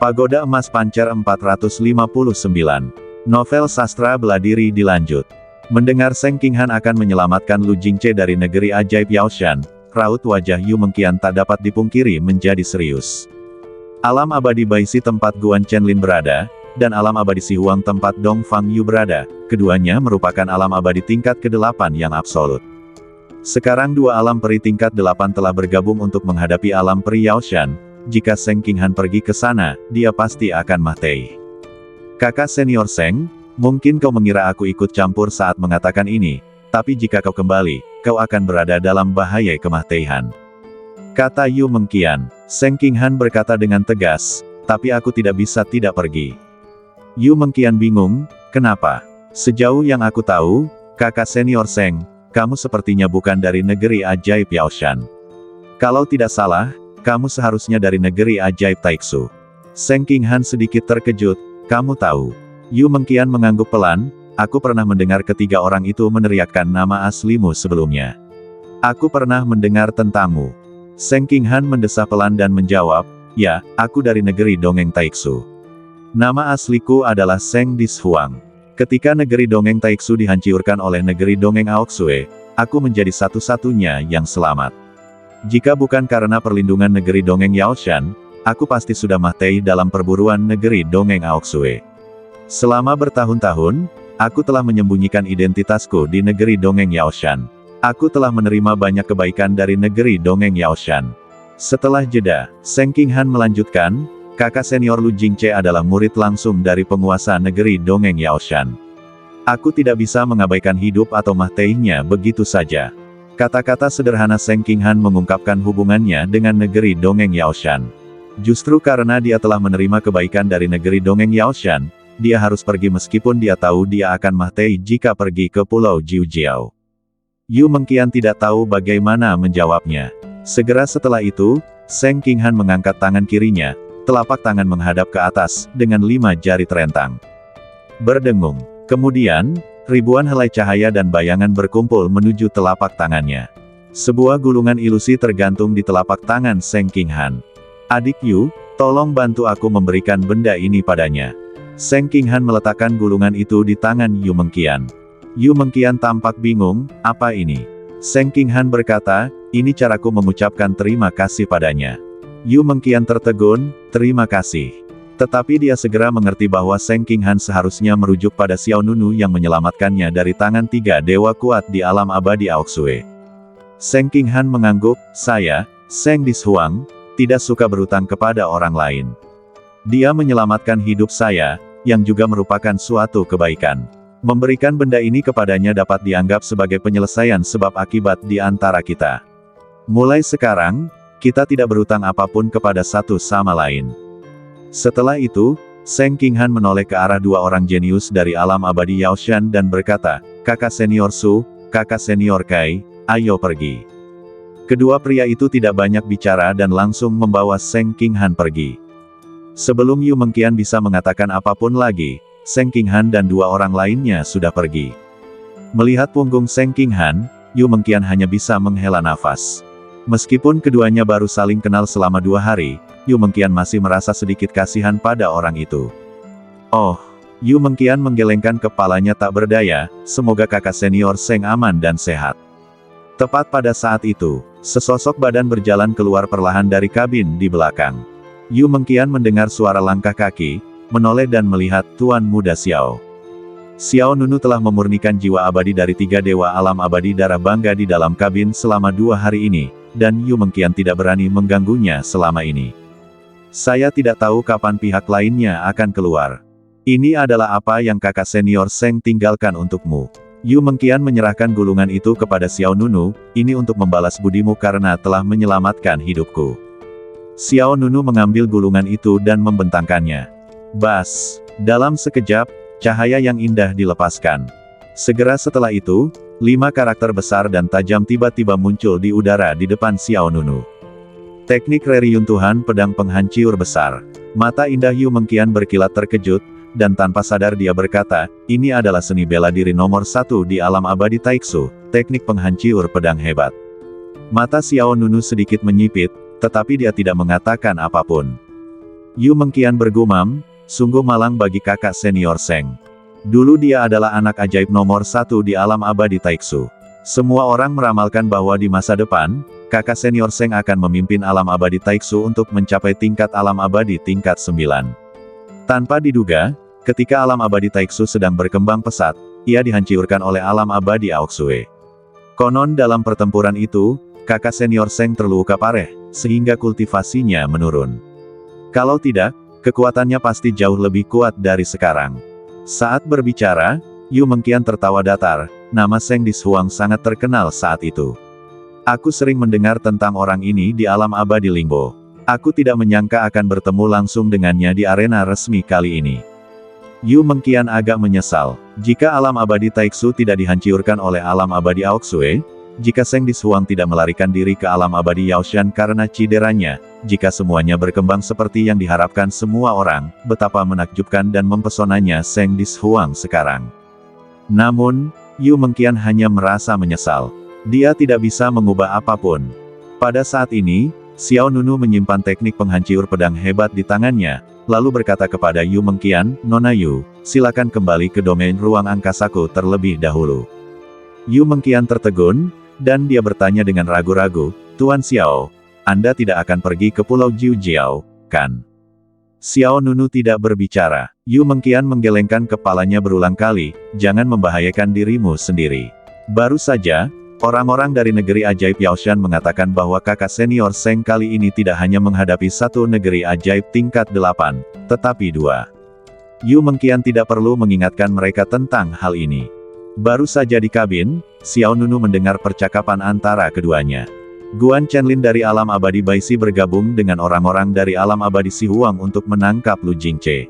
Pagoda Emas Pancer 459. Novel sastra bela diri dilanjut. Mendengar Seng Qinghan akan menyelamatkan Lu Jingce dari negeri ajaib Yaoshan, raut wajah Yu Mengqian tak dapat dipungkiri menjadi serius. Alam abadi Baisi tempat Guan Chenlin berada, dan alam abadi Si Huang tempat Dong Fang Yu berada, keduanya merupakan alam abadi tingkat ke-8 yang absolut. Sekarang dua alam peri tingkat 8 telah bergabung untuk menghadapi alam peri Yaoshan. Jika Seng Qinghan pergi ke sana, dia pasti akan mati. Kakak senior Seng, mungkin kau mengira aku ikut campur saat mengatakan ini, tapi jika kau kembali, kau akan berada dalam bahaya kematian. Kata Yu Mengqian. Seng Qinghan berkata dengan tegas, tapi aku tidak bisa tidak pergi. Yu Mengqian bingung, kenapa? Sejauh yang aku tahu, kakak senior Seng, kamu sepertinya bukan dari negeri ajaib Yaoshan. Kalau tidak salah, kamu seharusnya dari negeri ajaib Taixu. Seng Qinghan sedikit terkejut, kamu tahu. Yu Mengqian mengangguk pelan, aku pernah mendengar ketiga orang itu meneriakkan nama aslimu sebelumnya. Aku pernah mendengar tentangmu. Seng Qinghan mendesah pelan dan menjawab, ya, aku dari negeri dongeng Taixu. Nama asliku adalah Seng Dishuang. Ketika negeri dongeng Taixu dihancurkan oleh negeri dongeng Aoxue, aku menjadi satu-satunya yang selamat. Jika bukan karena perlindungan negeri dongeng Yaoshan, aku pasti sudah mati dalam perburuan negeri dongeng Aoxue. Selama bertahun-tahun, aku telah menyembunyikan identitasku di negeri dongeng Yaoshan. Aku telah menerima banyak kebaikan dari negeri dongeng Yaoshan. Setelah jeda, Seng Qinghan melanjutkan, kakak senior Lu Jingce adalah murid langsung dari penguasa negeri dongeng Yaoshan. Aku tidak bisa mengabaikan hidup atau matinya begitu saja. Kata-kata sederhana Seng Qinghan mengungkapkan hubungannya dengan negeri dongeng Yaoshan. Justru karena dia telah menerima kebaikan dari negeri dongeng Yaoshan, dia harus pergi meskipun dia tahu dia akan mati jika pergi ke Pulau Jiujiao. Yu Mengqian tidak tahu bagaimana menjawabnya. Segera setelah itu, Seng Qinghan mengangkat tangan kirinya, telapak tangan menghadap ke atas, dengan 5 jari terentang. Berdengung. Kemudian, ribuan helai cahaya dan bayangan berkumpul menuju telapak tangannya. Sebuah gulungan ilusi tergantung di telapak tangan Seng Qinghan. Adik Yu, tolong bantu aku memberikan benda ini padanya. Seng Qinghan meletakkan gulungan itu di tangan Yu Mengqian. Yu Mengqian tampak bingung, apa ini? Seng Qinghan berkata, ini caraku mengucapkan terima kasih padanya. Yu Mengqian tertegun, terima kasih. Tetapi dia segera mengerti bahwa Seng Qinghan seharusnya merujuk pada Xiao Nunu yang menyelamatkannya dari tangan 3 dewa kuat di alam abadi Aoxue. Seng Qinghan mengangguk, saya, Seng Dishuang, tidak suka berutang kepada orang lain. Dia menyelamatkan hidup saya, yang juga merupakan suatu kebaikan. Memberikan benda ini kepadanya dapat dianggap sebagai penyelesaian sebab akibat di antara kita. Mulai sekarang, kita tidak berutang apapun kepada satu sama lain. Setelah itu, Seng Qinghan menoleh ke arah dua orang jenius dari alam abadi Yaoshan dan berkata, kakak senior Su, kakak senior Kai, ayo pergi. Kedua pria itu tidak banyak bicara dan langsung membawa Seng Qinghan pergi. Sebelum Yu Mengqian bisa mengatakan apapun lagi, Seng Qinghan dan dua orang lainnya sudah pergi. Melihat punggung Seng Qinghan, Yu Mengqian hanya bisa menghela nafas. Meskipun keduanya baru saling kenal selama 2 hari, Yu Mengqian masih merasa sedikit kasihan pada orang itu. Oh, Yu Mengqian menggelengkan kepalanya tak berdaya, semoga kakak senior Seng aman dan sehat. Tepat pada saat itu, sesosok badan berjalan keluar perlahan dari kabin di belakang. Yu Mengqian mendengar suara langkah kaki, menoleh dan melihat Tuan Muda Xiao. Xiao Nunu telah memurnikan jiwa abadi dari 3 dewa alam abadi darah bangga di dalam kabin selama 2 hari ini, dan Yu Mengqian tidak berani mengganggunya selama ini. Saya tidak tahu kapan pihak lainnya akan keluar. Ini adalah apa yang kakak senior Seng tinggalkan untukmu. Yu Mengqian menyerahkan gulungan itu kepada Xiao Nunu, ini untuk membalas budimu karena telah menyelamatkan hidupku. Xiao Nunu mengambil gulungan itu dan membentangkannya. Bas! Dalam sekejap, cahaya yang indah dilepaskan. Segera setelah itu, 5 karakter besar dan tajam tiba-tiba muncul di udara di depan Xiao Nunu. Teknik reruntuhan pedang penghancur besar. Mata indah Yu Mengqian berkilat terkejut, dan tanpa sadar dia berkata, ini adalah seni bela diri nomor 1 di alam abadi Taixu, teknik penghancur pedang hebat. Mata Xiao Nunu sedikit menyipit, tetapi dia tidak mengatakan apapun. Yu Mengqian bergumam, sungguh malang bagi kakak senior Seng. Dulu dia adalah anak ajaib nomor 1 di alam abadi Taiksu. Semua orang meramalkan bahwa di masa depan, kakak senior Seng akan memimpin alam abadi Taiksu untuk mencapai tingkat alam abadi tingkat 9. Tanpa diduga, ketika alam abadi Taiksu sedang berkembang pesat, ia dihancurkan oleh alam abadi Aoksue. Konon dalam pertempuran itu, kakak senior Seng terluka parah, sehingga kultivasinya menurun. Kalau tidak, kekuatannya pasti jauh lebih kuat dari sekarang. Saat berbicara, Yu Mengqian tertawa datar, nama Seng Dishuang sangat terkenal saat itu. Aku sering mendengar tentang orang ini di alam abadi Lingbo. Aku tidak menyangka akan bertemu langsung dengannya di arena resmi kali ini. Yu Mengqian agak menyesal, jika alam abadi Taiksu tidak dihancurkan oleh alam abadi Aoksue, jika Seng Dishuang tidak melarikan diri ke alam abadi Yaoshan karena cideranya, jika semuanya berkembang seperti yang diharapkan semua orang, betapa menakjubkan dan mempesonanya Seng Dishuang sekarang. Namun, Yu Mengqian hanya merasa menyesal. Dia tidak bisa mengubah apapun. Pada saat ini, Xiao Nunu menyimpan teknik penghancur pedang hebat di tangannya, lalu berkata kepada Yu Mengqian, "Nona Yu, silakan kembali ke domain ruang angkasaku terlebih dahulu." Yu Mengqian tertegun, dan dia bertanya dengan ragu-ragu, "Tuan Xiao, Anda tidak akan pergi ke Pulau Jiujiao, kan?" Xiao Nunu tidak berbicara. Yu Mengqian menggelengkan kepalanya berulang kali, "Jangan membahayakan dirimu sendiri." Baru saja, orang-orang dari negeri ajaib Yaoshan mengatakan bahwa kakak senior Seng kali ini tidak hanya menghadapi satu negeri ajaib tingkat 8, tetapi 2. Yu Mengqian tidak perlu mengingatkan mereka tentang hal ini. Baru saja di kabin, Xiao Nunu mendengar percakapan antara keduanya. Guan Chenlin dari alam abadi Baisi bergabung dengan orang-orang dari alam abadi Sihuang untuk menangkap Lu Jingche.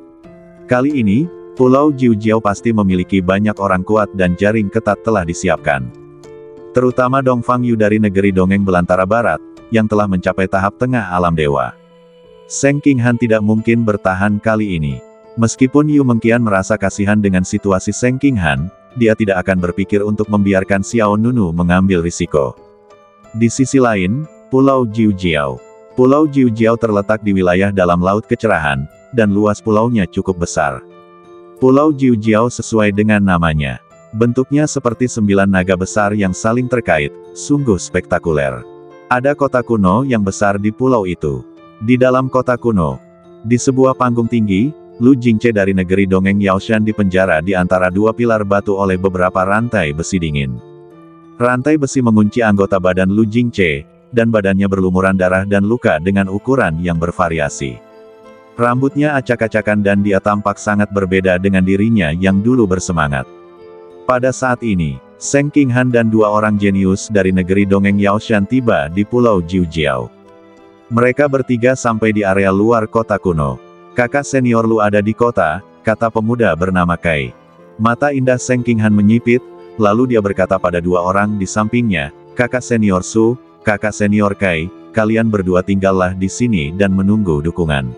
Kali ini, Pulau Jiujiao pasti memiliki banyak orang kuat dan jaring ketat telah disiapkan. Terutama Dongfang Yu dari negeri Dongeng Belantara Barat, yang telah mencapai tahap tengah alam dewa. Seng Qinghan tidak mungkin bertahan kali ini. Meskipun Yu Mengqian merasa kasihan dengan situasi Seng Qinghan, dia tidak akan berpikir untuk membiarkan Xiao Nunu mengambil risiko. Di sisi lain, Pulau Jiujiao. Pulau Jiujiao terletak di wilayah dalam Laut Kecerahan, dan luas pulaunya cukup besar. Pulau Jiujiao sesuai dengan namanya. Bentuknya seperti 9 naga besar yang saling terkait, sungguh spektakuler. Ada kota kuno yang besar di pulau itu. Di dalam kota kuno, di sebuah panggung tinggi, Lu Jingche dari negeri Dongeng Yaoshan dipenjara di antara 2 pilar batu oleh beberapa rantai besi dingin. Rantai besi mengunci anggota badan Lu Jingche, dan badannya berlumuran darah dan luka dengan ukuran yang bervariasi. Rambutnya acak-acakan dan dia tampak sangat berbeda dengan dirinya yang dulu bersemangat. Pada saat ini, Seng Qinghan dan 2 orang jenius dari negeri Dongeng Yaoshan tiba di Pulau Jiujiao. Mereka bertiga sampai di area luar kota kuno. "Kakak senior Lu ada di kota," kata pemuda bernama Kai. Mata indah Seng Qinghan menyipit, lalu dia berkata pada 2 orang di sampingnya, "Kakak senior Su, kakak senior Kai, kalian berdua tinggallah di sini dan menunggu dukungan."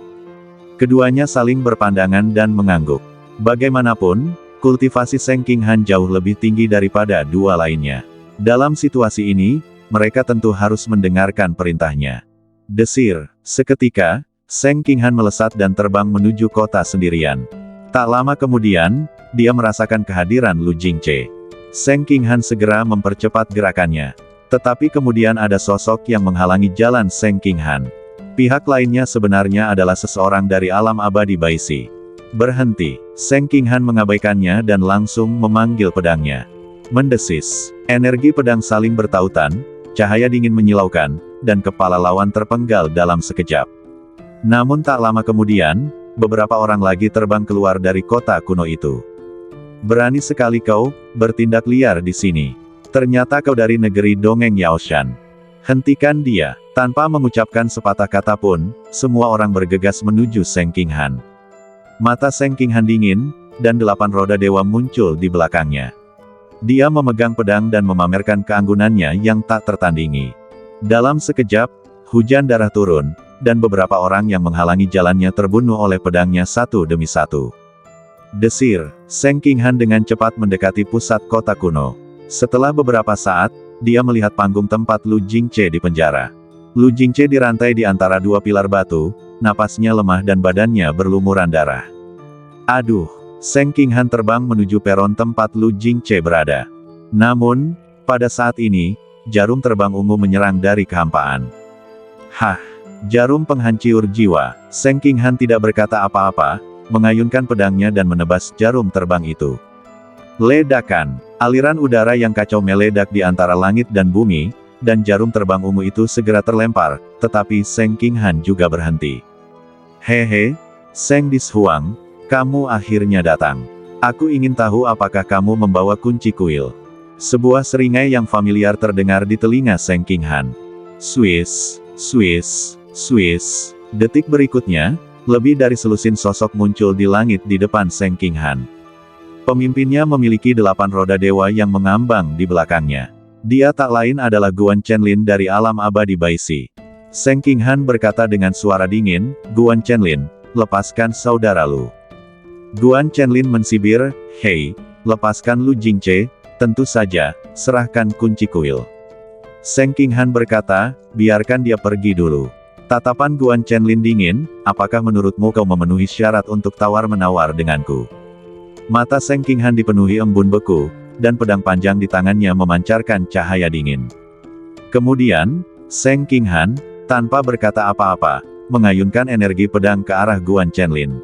Keduanya saling berpandangan dan mengangguk. Bagaimanapun, kultivasi Seng Qinghan jauh lebih tinggi daripada 2 lainnya. Dalam situasi ini, mereka tentu harus mendengarkan perintahnya. Desir. Seketika, Seng Qinghan melesat dan terbang menuju kota sendirian. Tak lama kemudian, dia merasakan kehadiran Lu Jingche. Seng Qinghan segera mempercepat gerakannya. Tetapi kemudian ada sosok yang menghalangi jalan Seng Qinghan. Pihak lainnya sebenarnya adalah seseorang dari alam abadi Baisi. "Berhenti." Seng Qinghan mengabaikannya dan langsung memanggil pedangnya. Mendesis. Energi pedang saling bertautan, cahaya dingin menyilaukan, dan kepala lawan terpenggal dalam sekejap. Namun tak lama kemudian, beberapa orang lagi terbang keluar dari kota kuno itu. "Berani sekali kau, bertindak liar di sini. Ternyata kau dari negeri Dongeng Yaoshan. Hentikan dia." Tanpa mengucapkan sepatah kata pun, semua orang bergegas menuju Seng Qinghan. Mata Seng Qinghan dingin, dan 8 roda dewa muncul di belakangnya. Dia memegang pedang dan memamerkan keanggunannya yang tak tertandingi. Dalam sekejap, hujan darah turun, dan beberapa orang yang menghalangi jalannya terbunuh oleh pedangnya satu demi satu. Desir. Seng Qinghan dengan cepat mendekati pusat kota kuno. Setelah beberapa saat, dia melihat panggung tempat Lu Jingche di penjara. Lu Jingce dirantai di antara dua pilar batu, napasnya lemah dan badannya berlumuran darah. Aduh, Seng Qinghan terbang menuju peron tempat Lu Jingce berada. Namun, pada saat ini, jarum terbang ungu menyerang dari kehampaan. Hah, jarum penghancur jiwa. Seng Qinghan tidak berkata apa-apa, mengayunkan pedangnya dan menebas jarum terbang itu. Ledakan, aliran udara yang kacau meledak di antara langit dan bumi, dan jarum terbang ungu itu segera terlempar, tetapi Seng Qinghan juga berhenti. Hehe, Seng Dishuang, kamu akhirnya datang. Aku ingin tahu apakah kamu membawa kunci kuil. Sebuah seringai yang familiar terdengar di telinga Seng Qinghan. Swiss, Swiss, Swiss. Detik berikutnya, lebih dari selusin sosok muncul di langit di depan Seng Qinghan. Pemimpinnya memiliki 8 roda dewa yang mengambang di belakangnya. Dia tak lain adalah Guan Chenlin dari alam abadi Baishi. Seng Qinghan berkata dengan suara dingin, "Guan Chenlin, lepaskan saudara Lu." Guan Chenlin mensibir, "Hei, lepaskan Lu Jingce, tentu saja, serahkan kunci kuil." Seng Qinghan berkata, "Biarkan dia pergi dulu." Tatapan Guan Chenlin dingin, "Apakah menurutmu kau memenuhi syarat untuk tawar-menawar denganku?" Mata Seng Qinghan dipenuhi embun beku, dan pedang panjang di tangannya memancarkan cahaya dingin. Kemudian, Seng Qinghan, tanpa berkata apa-apa, mengayunkan energi pedang ke arah Guan Chenlin.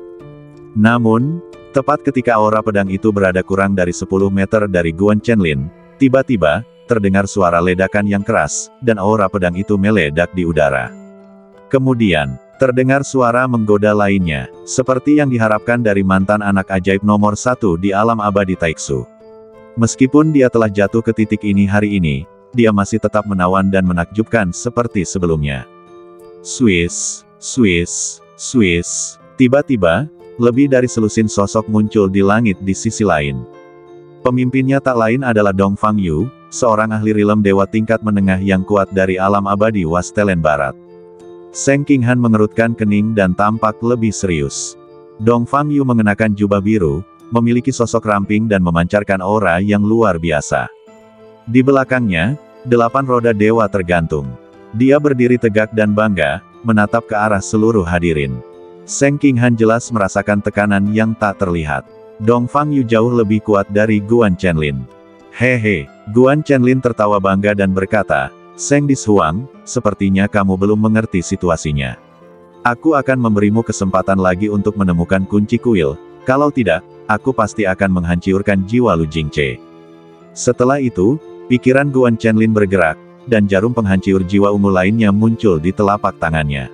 Namun, tepat ketika aura pedang itu berada kurang dari 10 meter dari Guan Chenlin, tiba-tiba, terdengar suara ledakan yang keras, dan aura pedang itu meledak di udara. Kemudian, terdengar suara menggoda lainnya, seperti yang diharapkan dari mantan anak ajaib nomor 1 di alam abadi Taiksu. Meskipun dia telah jatuh ke titik ini hari ini, dia masih tetap menawan dan menakjubkan seperti sebelumnya. Swiss, Swiss, Swiss. Tiba-tiba, lebih dari selusin sosok muncul di langit di sisi lain. Pemimpinnya tak lain adalah Dong Fangyu, seorang ahli rilem dewa tingkat menengah yang kuat dari alam abadi Wastelen Barat. Seng Qinghan mengerutkan kening dan tampak lebih serius. Dong Fangyu mengenakan jubah biru, memiliki sosok ramping dan memancarkan aura yang luar biasa. Di belakangnya, 8 roda dewa tergantung. Dia berdiri tegak dan bangga, menatap ke arah seluruh hadirin. Seng Qinghan jelas merasakan tekanan yang tak terlihat. Dong Fangyu jauh lebih kuat dari Guan Chenlin. Hehe, Guan Chenlin tertawa bangga dan berkata, "Seng Dishuang, sepertinya kamu belum mengerti situasinya. Aku akan memberimu kesempatan lagi untuk menemukan kunci kuil, kalau tidak, aku pasti akan menghancurkan jiwa Lu Jingce." Setelah itu, pikiran Guan Chenlin bergerak, dan jarum penghancur jiwa ungu lainnya muncul di telapak tangannya.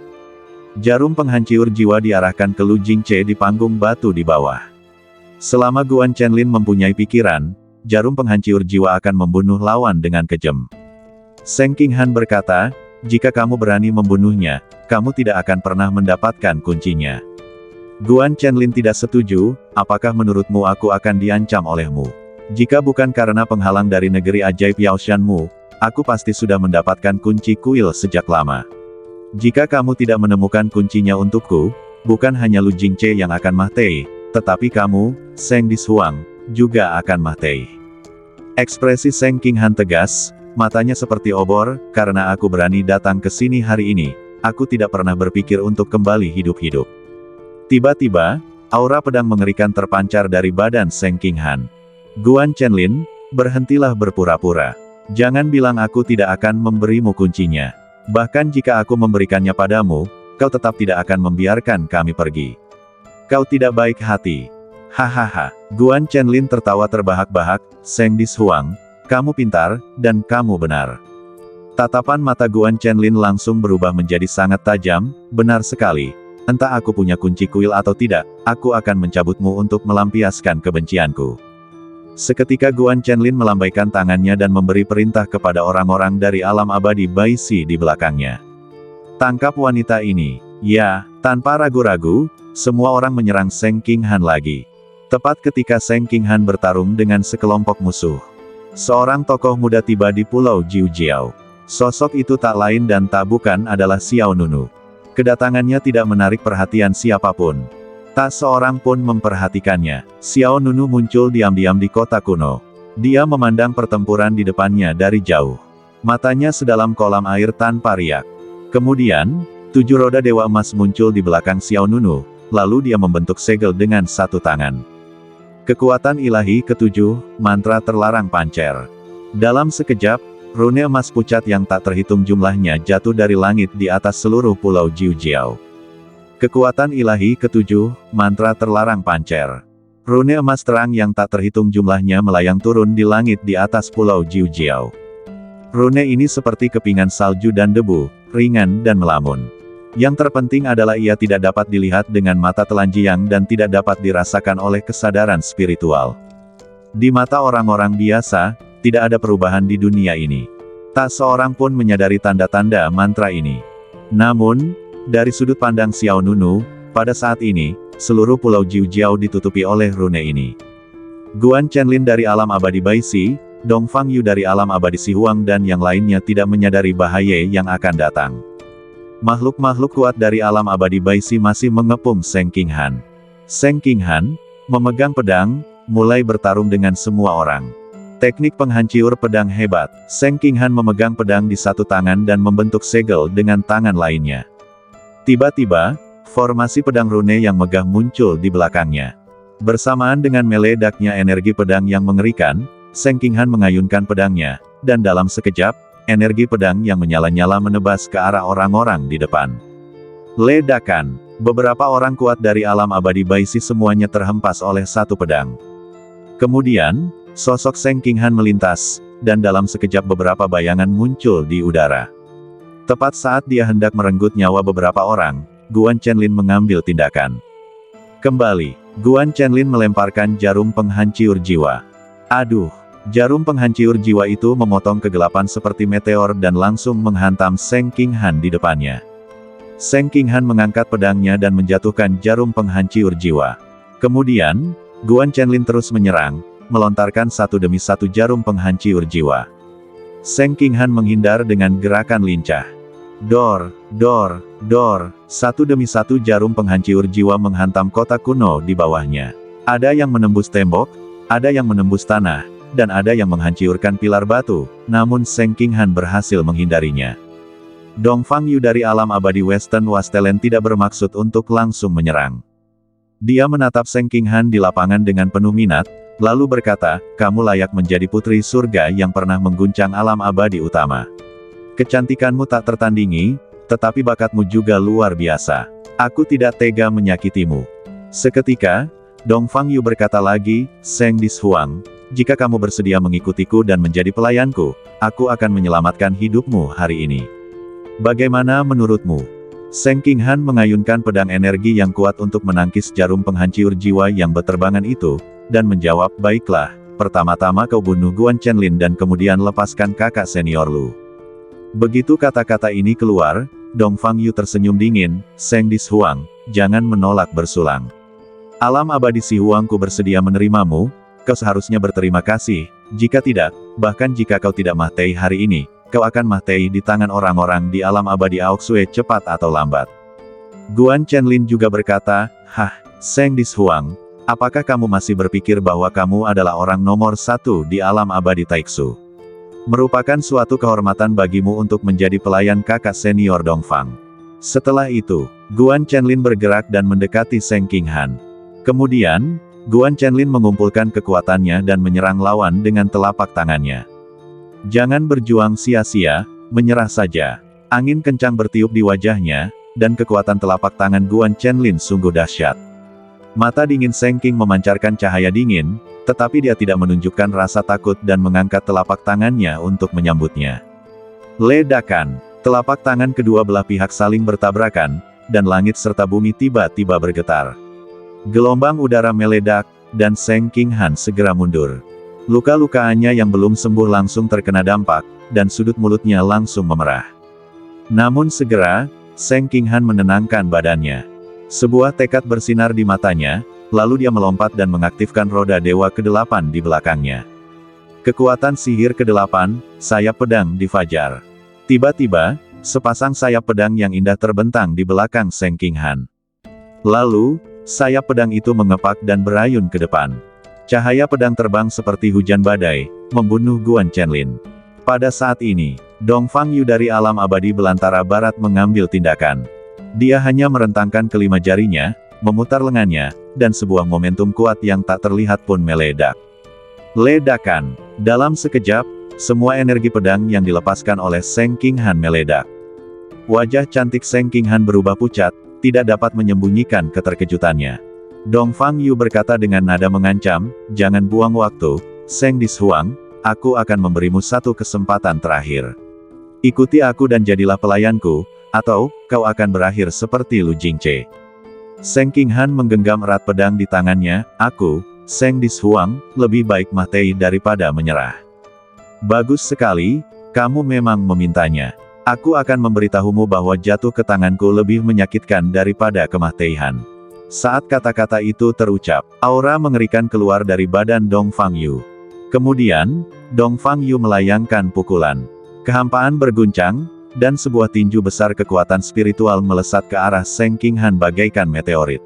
Jarum penghancur jiwa diarahkan ke Lu Jingce di panggung batu di bawah. Selama Guan Chenlin mempunyai pikiran, jarum penghancur jiwa akan membunuh lawan dengan kejam. Seng Qinghan berkata, "Jika kamu berani membunuhnya, kamu tidak akan pernah mendapatkan kuncinya." Guan Chenlin tidak setuju, "Apakah menurutmu aku akan diancam olehmu? Jika bukan karena penghalang dari negeri ajaib Yaoshanmu, aku pasti sudah mendapatkan kunci kuil sejak lama. Jika kamu tidak menemukan kuncinya untukku, bukan hanya Lu Jingce yang akan mati, tetapi kamu, Seng Dishuang, juga akan mati." Ekspresi Seng Qinghan tegas, matanya seperti obor, "Karena aku berani datang ke sini hari ini, aku tidak pernah berpikir untuk kembali hidup-hidup." Tiba-tiba, aura pedang mengerikan terpancar dari badan Seng Qinghan. "Guan Chenlin, berhentilah berpura-pura. Jangan bilang aku tidak akan memberimu kuncinya. Bahkan jika aku memberikannya padamu, kau tetap tidak akan membiarkan kami pergi. Kau tidak baik hati." Hahaha, Guan Chenlin tertawa terbahak-bahak, "Seng Dishuang, kamu pintar, dan kamu benar." Tatapan mata Guan Chenlin langsung berubah menjadi sangat tajam, "Benar sekali. Entah aku punya kunci kuil atau tidak, aku akan mencabutmu untuk melampiaskan kebencianku." Seketika Guan Chenlin melambaikan tangannya dan memberi perintah kepada orang-orang dari alam abadi Baishi di belakangnya. "Tangkap wanita ini." Ya, tanpa ragu-ragu, semua orang menyerang Seng Qinghan lagi. Tepat ketika Seng Qinghan bertarung dengan sekelompok musuh, seorang tokoh muda tiba di Pulau Jiujiao. Sosok itu tak lain dan tak bukan adalah Xiao Nunu. Kedatangannya tidak menarik perhatian siapapun. Tak seorang pun memperhatikannya. Xiao Nunu muncul diam-diam di kota kuno. Dia memandang pertempuran di depannya dari jauh. Matanya sedalam kolam air tanpa riak. Kemudian, 7 roda Dewa Emas muncul di belakang Xiao Nunu, lalu dia membentuk segel dengan satu tangan. Kekuatan ilahi ketujuh, mantra terlarang pancer. Dalam sekejap, rune emas pucat yang tak terhitung jumlahnya jatuh dari langit di atas seluruh pulau Jiujiao. Kekuatan ilahi ketujuh, mantra terlarang pancer. Rune emas terang yang tak terhitung jumlahnya melayang turun di langit di atas pulau Jiujiao. Rune ini seperti kepingan salju dan debu, ringan dan melamun. Yang terpenting adalah ia tidak dapat dilihat dengan mata telanjang dan tidak dapat dirasakan oleh kesadaran spiritual. Di mata orang-orang biasa, tidak ada perubahan di dunia ini. Tak seorang pun menyadari tanda-tanda mantra ini. Namun, dari sudut pandang Xiao Nunu, pada saat ini, seluruh pulau Jiujiao ditutupi oleh rune ini. Guan Chenlin dari alam abadi Baishi, Dong Fangyu dari alam abadi Sihuang dan yang lainnya tidak menyadari bahaya yang akan datang. Makhluk-makhluk kuat dari alam abadi Baishi masih mengepung Seng Qinghan. Seng Qinghan memegang pedang, mulai bertarung dengan semua orang. Teknik penghancur pedang hebat. Seng Qinghan memegang pedang di satu tangan dan membentuk segel dengan tangan lainnya. Tiba-tiba, formasi pedang rune yang megah muncul di belakangnya. Bersamaan dengan meledaknya energi pedang yang mengerikan, Seng Qinghan mengayunkan pedangnya, dan dalam sekejap, energi pedang yang menyala-nyala menebas ke arah orang-orang di depan. Ledakan. Beberapa orang kuat dari alam abadi Baishi semuanya terhempas oleh satu pedang. Kemudian, sosok Seng Qinghan melintas, dan dalam sekejap beberapa bayangan muncul di udara. Tepat saat dia hendak merenggut nyawa beberapa orang, Guan Chenlin mengambil tindakan. Kembali, Guan Chenlin melemparkan jarum penghancur jiwa. Aduh! Jarum penghancur jiwa itu memotong kegelapan seperti meteor dan langsung menghantam Seng Qinghan di depannya. Seng Qinghan mengangkat pedangnya dan menjatuhkan jarum penghancur jiwa. Kemudian, Guan Chenlin terus menyerang, melontarkan satu demi satu jarum penghancur jiwa. Seng Qinghan menghindar dengan gerakan lincah. Dor, dor, dor, satu demi satu jarum penghancur jiwa menghantam kota kuno di bawahnya. Ada yang menembus tembok, ada yang menembus tanah, dan ada yang menghancurkan pilar batu, namun Seng Qinghan berhasil menghindarinya. Dong Fangyu dari alam abadi Western Wastelen tidak bermaksud untuk langsung menyerang. Dia menatap Seng Qinghan di lapangan dengan penuh minat, lalu berkata, "Kamu layak menjadi putri surga yang pernah mengguncang alam abadi utama. Kecantikanmu tak tertandingi, tetapi bakatmu juga luar biasa. Aku tidak tega menyakitimu." Seketika, Dong Fangyu berkata lagi, "Seng Dishuang, jika kamu bersedia mengikutiku dan menjadi pelayanku, aku akan menyelamatkan hidupmu hari ini. Bagaimana menurutmu?" Seng Qinghan mengayunkan pedang energi yang kuat untuk menangkis jarum penghancur jiwa yang berterbangan itu, dan menjawab, "Baiklah, pertama-tama kau bunuh Guan Chenlin dan kemudian lepaskan kakak senior Lu." Begitu kata-kata ini keluar, Dong Fangyu tersenyum dingin, "Seng Dishuang, jangan menolak bersulang. Alam abadi Sihuangku bersedia menerimamu, kau seharusnya berterima kasih, jika tidak, bahkan jika kau tidak mati hari ini, kau akan mati di tangan orang-orang di alam abadi Aoksue cepat atau lambat." Guan Chenlin juga berkata, "Hah, Seng Dishuang, apakah kamu masih berpikir bahwa kamu adalah orang nomor satu di alam abadi Taiksu? Merupakan suatu kehormatan bagimu untuk menjadi pelayan kakak senior Dongfang." Setelah itu, Guan Chenlin bergerak dan mendekati Seng Qinghan. Kemudian, Guan Chenlin mengumpulkan kekuatannya dan menyerang lawan dengan telapak tangannya. Jangan berjuang sia-sia, menyerah saja. Angin kencang bertiup di wajahnya, dan kekuatan telapak tangan Guan Chenlin sungguh dahsyat. Mata dingin Seng Qing memancarkan cahaya dingin, tetapi dia tidak menunjukkan rasa takut dan mengangkat telapak tangannya untuk menyambutnya. Ledakan. Telapak tangan kedua belah pihak saling bertabrakan, dan langit serta bumi tiba-tiba bergetar. Gelombang udara meledak, dan Seng Qinghan segera mundur. Luka-lukaannya yang belum sembuh langsung terkena dampak, dan sudut mulutnya langsung memerah. Namun segera, Seng Qinghan menenangkan badannya. Sebuah tekad bersinar di matanya, lalu dia melompat dan mengaktifkan roda dewa ke-8 di belakangnya. Kekuatan sihir ke-8, sayap pedang di fajar. Tiba-tiba, sepasang sayap pedang yang indah terbentang di belakang Seng Qinghan. Lalu, sayap pedang itu mengepak dan berayun ke depan. Cahaya pedang terbang seperti hujan badai, membunuh Guan Chenlin. Pada saat ini, Dongfang Yu dari alam abadi belantara barat mengambil tindakan. Dia hanya merentangkan kelima jarinya, memutar lengannya, dan sebuah momentum kuat yang tak terlihat pun meledak. Ledakan. Dalam sekejap, semua energi pedang yang dilepaskan oleh Seng Qinghan meledak. Wajah cantik Seng Qinghan berubah pucat, tidak dapat menyembunyikan keterkejutannya. Dongfang Yu berkata dengan nada mengancam, "Jangan buang waktu, Seng Dishuang, aku akan memberimu satu kesempatan terakhir. Ikuti aku dan jadilah pelayanku, atau kau akan berakhir seperti Lu Jingce." Seng Qinghan menggenggam erat pedang di tangannya. "Aku, Seng Dishuang, lebih baik mati daripada menyerah." "Bagus sekali, kamu memang memintanya. Aku akan memberitahumu bahwa jatuh ke tanganku lebih menyakitkan daripada kematian." Saat kata-kata itu terucap, aura mengerikan keluar dari badan Dongfang Yu. Kemudian, Dongfang Yu melayangkan pukulan. Kehampaan berguncang, dan sebuah tinju besar kekuatan spiritual melesat ke arah Seng Qinghan bagaikan meteorit.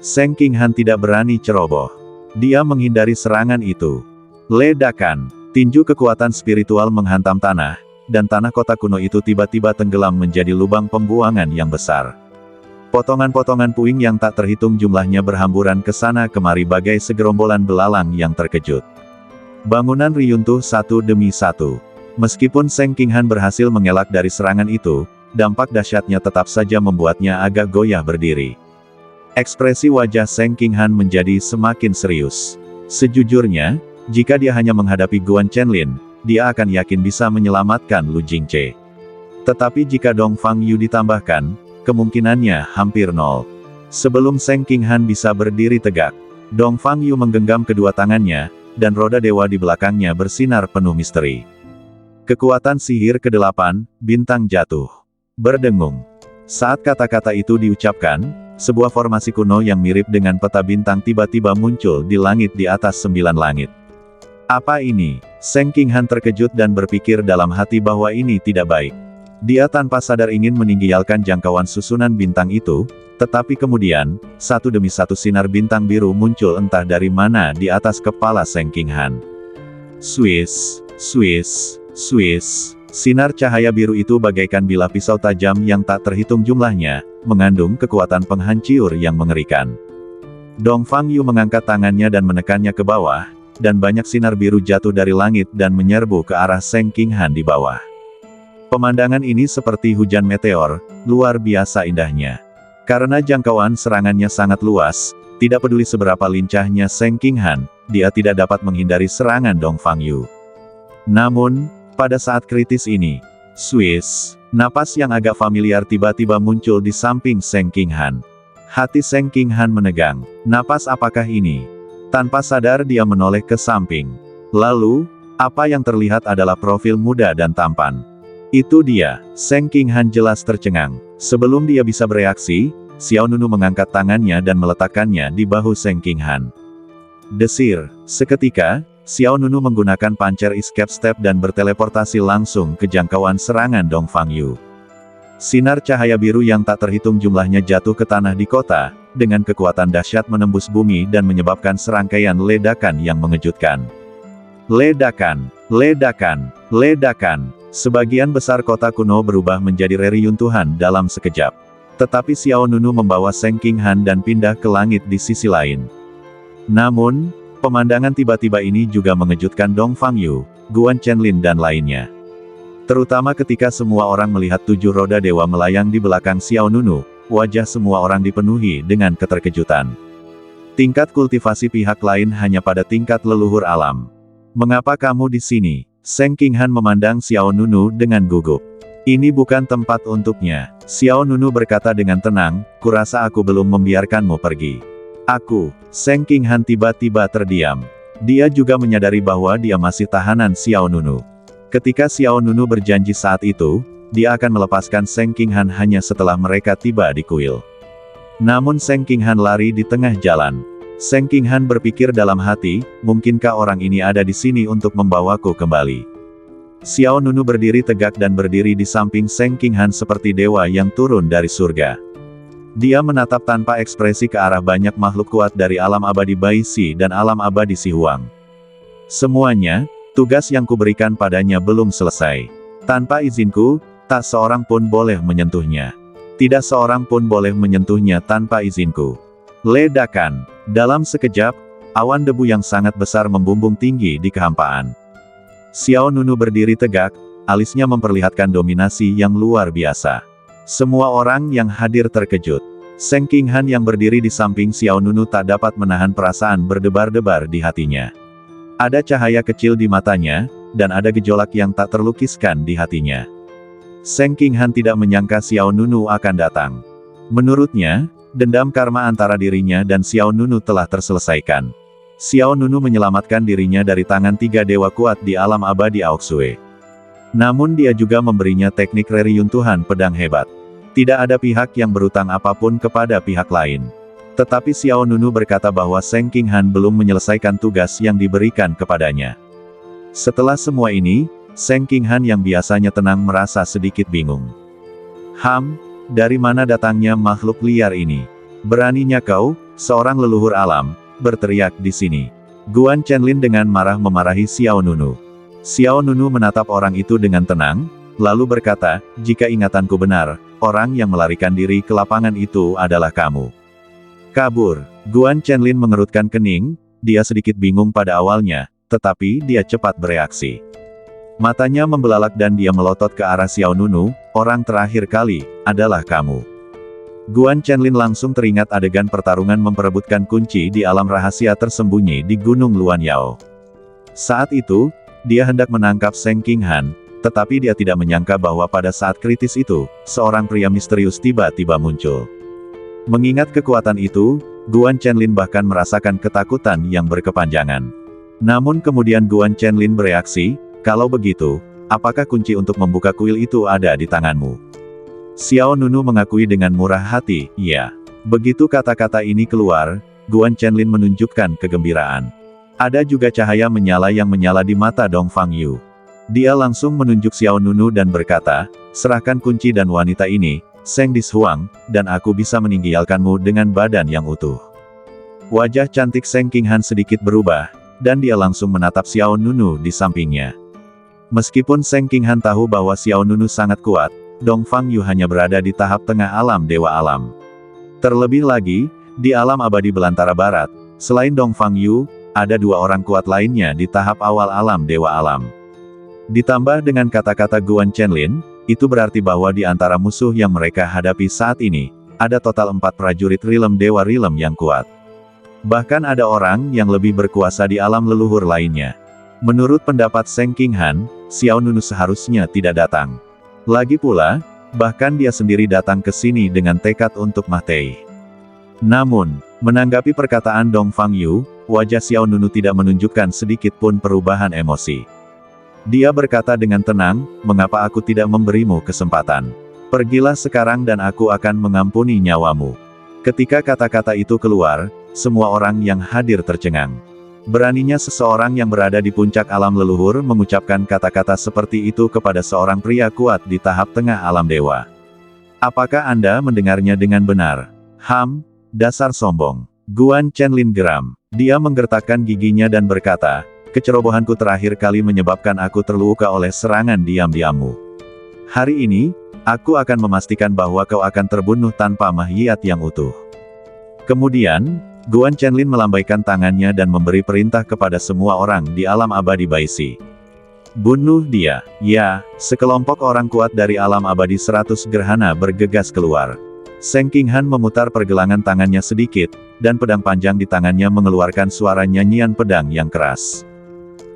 Seng Qinghan tidak berani ceroboh. Dia menghindari serangan itu. Ledakan. Tinju kekuatan spiritual menghantam tanah, dan tanah kota kuno itu tiba-tiba tenggelam menjadi lubang pembuangan yang besar. Potongan-potongan puing yang tak terhitung jumlahnya berhamburan ke sana kemari bagai segerombolan belalang yang terkejut. Bangunan riyuntuh satu demi satu. Meskipun Seng Qinghan berhasil mengelak dari serangan itu, dampak dahsyatnya tetap saja membuatnya agak goyah berdiri. Ekspresi wajah Seng Qinghan menjadi semakin serius. Sejujurnya, jika dia hanya menghadapi Guan Chenlin, dia akan yakin bisa menyelamatkan Lu Jingce. Tetapi jika Dongfang Yu ditambahkan, kemungkinannya hampir nol. Sebelum Seng Qinghan bisa berdiri tegak, Dongfang Yu menggenggam kedua tangannya, dan roda dewa di belakangnya bersinar penuh misteri. Kekuatan sihir ke-8, bintang jatuh. Berdengung. Saat kata-kata itu diucapkan, sebuah formasi kuno yang mirip dengan peta bintang tiba-tiba muncul di langit di atas 9 langit. Apa ini? Seng Qinghan terkejut dan berpikir dalam hati bahwa ini tidak baik. Dia tanpa sadar ingin meninggalkan jangkauan susunan bintang itu, tetapi kemudian, satu demi satu sinar bintang biru muncul entah dari mana di atas kepala Seng Qinghan. Swiss, Swiss, Swiss. Sinar cahaya biru itu bagaikan bilah pisau tajam yang tak terhitung jumlahnya, mengandung kekuatan penghancur yang mengerikan. Dongfang Yu mengangkat tangannya dan menekannya ke bawah, dan banyak sinar biru jatuh dari langit dan menyerbu ke arah Seng Qinghan di bawah. Pemandangan ini seperti hujan meteor, luar biasa indahnya. Karena jangkauan serangannya sangat luas, tidak peduli seberapa lincahnya Seng Qinghan, dia tidak dapat menghindari serangan Dongfang Yu. Namun, pada saat kritis ini, Swiss, napas yang agak familiar tiba-tiba muncul di samping Seng Qinghan. Hati Seng Qinghan menegang. Napas apakah ini? Tanpa sadar dia menoleh ke samping. Lalu, apa yang terlihat adalah profil muda dan tampan. Itu dia. Seng Qinghan jelas tercengang. Sebelum dia bisa bereaksi, Xiao Nunu mengangkat tangannya dan meletakkannya di bahu Seng Qinghan. Desir. Seketika, Xiao Nunu menggunakan pancer escape step dan berteleportasi langsung ke jangkauan serangan Dongfang Yu. Sinar cahaya biru yang tak terhitung jumlahnya jatuh ke tanah di kota, dengan kekuatan dahsyat menembus bumi dan menyebabkan serangkaian ledakan yang mengejutkan. Ledakan, ledakan, ledakan. Sebagian besar kota kuno berubah menjadi reruntuhan dalam sekejap. Tetapi Xiao Nunu membawa Seng Qinghan dan pindah ke langit di sisi lain. Namun, pemandangan tiba-tiba ini juga mengejutkan Dongfang Yu, Guan Chenlin dan lainnya. Terutama ketika semua orang melihat 7 roda dewa melayang di belakang Xiao Nunu, wajah semua orang dipenuhi dengan keterkejutan. Tingkat kultivasi pihak lain hanya pada tingkat leluhur alam. "Mengapa kamu di sini?" Seng Qinghan memandang Xiao Nunu dengan gugup. "Ini bukan tempat untuknya." Xiao Nunu berkata dengan tenang, "Kurasa aku belum membiarkanmu pergi." "Aku." Seng Qinghan tiba-tiba terdiam. Dia juga menyadari bahwa dia masih tahanan Xiao Nunu. Ketika Xiao Nunu berjanji saat itu, dia akan melepaskan Seng Qinghan hanya setelah mereka tiba di kuil. Namun Seng Qinghan lari di tengah jalan. Seng Qinghan berpikir dalam hati, mungkinkah orang ini ada di sini untuk membawaku kembali? Xiao Nunu berdiri tegak dan berdiri di samping Seng Qinghan seperti dewa yang turun dari surga. Dia menatap tanpa ekspresi ke arah banyak makhluk kuat dari alam abadi Bai Si dan alam abadi Si Huang. Semuanya, Tugas yang kuberikan padanya belum selesai. Tanpa izinku, tak seorang pun boleh menyentuhnya. Tidak seorang pun boleh menyentuhnya tanpa izinku. Ledakan. Dalam sekejap, awan debu yang sangat besar membumbung tinggi di kehampaan. Xiao Nunu berdiri tegak, alisnya memperlihatkan dominasi yang luar biasa. Semua orang yang hadir terkejut. Seng Qinghan yang berdiri di samping Xiao Nunu tak dapat menahan perasaan berdebar-debar di hatinya. Ada cahaya kecil di matanya, dan ada gejolak yang tak terlukiskan di hatinya. Seng Qinghan tidak menyangka Xiao Nunu akan datang. Menurutnya, dendam karma antara dirinya dan Xiao Nunu telah terselesaikan. Xiao Nunu menyelamatkan dirinya dari tangan 3 dewa kuat di alam abadi Aoksue. Namun dia juga memberinya teknik reruntuhan pedang hebat. Tidak ada pihak yang berutang apapun kepada pihak lain. Tetapi Xiao Nunu berkata bahwa Seng Qinghan belum menyelesaikan tugas yang diberikan kepadanya. Setelah semua ini, Seng Qinghan yang biasanya tenang merasa sedikit bingung. Dari mana datangnya makhluk liar ini? Beraninya kau, seorang leluhur alam, berteriak di sini. Guan Chenlin dengan marah memarahi Xiao Nunu. Xiao Nunu menatap orang itu dengan tenang, lalu berkata, jika ingatanku benar, orang yang melarikan diri ke lapangan itu adalah kamu. Kabur. Guan Chenlin mengerutkan kening, dia sedikit bingung pada awalnya, tetapi dia cepat bereaksi. Matanya membelalak dan dia melotot ke arah Xiao Nunu, orang terakhir kali, adalah kamu. Guan Chenlin langsung teringat adegan pertarungan memperebutkan kunci di alam rahasia tersembunyi di Gunung Luanyao. Saat itu, dia hendak menangkap Seng Qinghan, tetapi dia tidak menyangka bahwa pada saat kritis itu, seorang pria misterius tiba-tiba muncul. Mengingat kekuatan itu, Guan Chenlin bahkan merasakan ketakutan yang berkepanjangan. Namun kemudian Guan Chenlin bereaksi, kalau begitu, apakah kunci untuk membuka kuil itu ada di tanganmu? Xiao Nunu mengakui dengan murah hati, iya. Begitu kata-kata ini keluar, Guan Chenlin menunjukkan kegembiraan. Ada juga cahaya menyala yang menyala di mata Dong Fangyu. Dia langsung menunjuk Xiao Nunu dan berkata, serahkan kunci dan wanita ini, Seng Dishuang, dan aku bisa meninggalkanmu dengan badan yang utuh. Wajah cantik Seng Qinghan sedikit berubah, dan dia langsung menatap Xiao Nunu di sampingnya. Meskipun Seng Qinghan tahu bahwa Xiao Nunu sangat kuat, Dong Fangyu hanya berada di tahap tengah alam dewa alam. Terlebih lagi, di alam abadi belantara barat, selain Dong Fangyu, ada 2 orang kuat lainnya di tahap awal alam dewa alam. Ditambah dengan kata-kata Guan Chenlin, itu berarti bahwa di antara musuh yang mereka hadapi saat ini, ada total 4 prajurit Rilem Dewa Rilem yang kuat. Bahkan ada orang yang lebih berkuasa di alam leluhur lainnya. Menurut pendapat Seng Qinghan, Xiao Nunu seharusnya tidak datang. Lagi pula, bahkan dia sendiri datang ke sini dengan tekad untuk mati. Namun, menanggapi perkataan Dong Fangyu, wajah Xiao Nunu tidak menunjukkan sedikit pun perubahan emosi. Dia berkata dengan tenang, mengapa aku tidak memberimu kesempatan? Pergilah sekarang dan aku akan mengampuni nyawamu. Ketika kata-kata itu keluar, semua orang yang hadir tercengang. Beraninya seseorang yang berada di puncak alam leluhur mengucapkan kata-kata seperti itu kepada seorang pria kuat di tahap tengah alam dewa. Apakah Anda mendengarnya dengan benar? Dasar sombong. Guan Chenlin geram. Dia menggertakkan giginya dan berkata, kecerobohanku terakhir kali menyebabkan aku terluka oleh serangan diam-diammu. Hari ini, aku akan memastikan bahwa kau akan terbunuh tanpa mahiyat yang utuh. Kemudian, Guan Chenlin melambaikan tangannya dan memberi perintah kepada semua orang di alam abadi Baisi. Bunuh dia. Ya, sekelompok orang kuat dari alam abadi 100 gerhana bergegas keluar. Seng Qinghan memutar pergelangan tangannya sedikit, dan pedang panjang di tangannya mengeluarkan suara nyanyian pedang yang keras.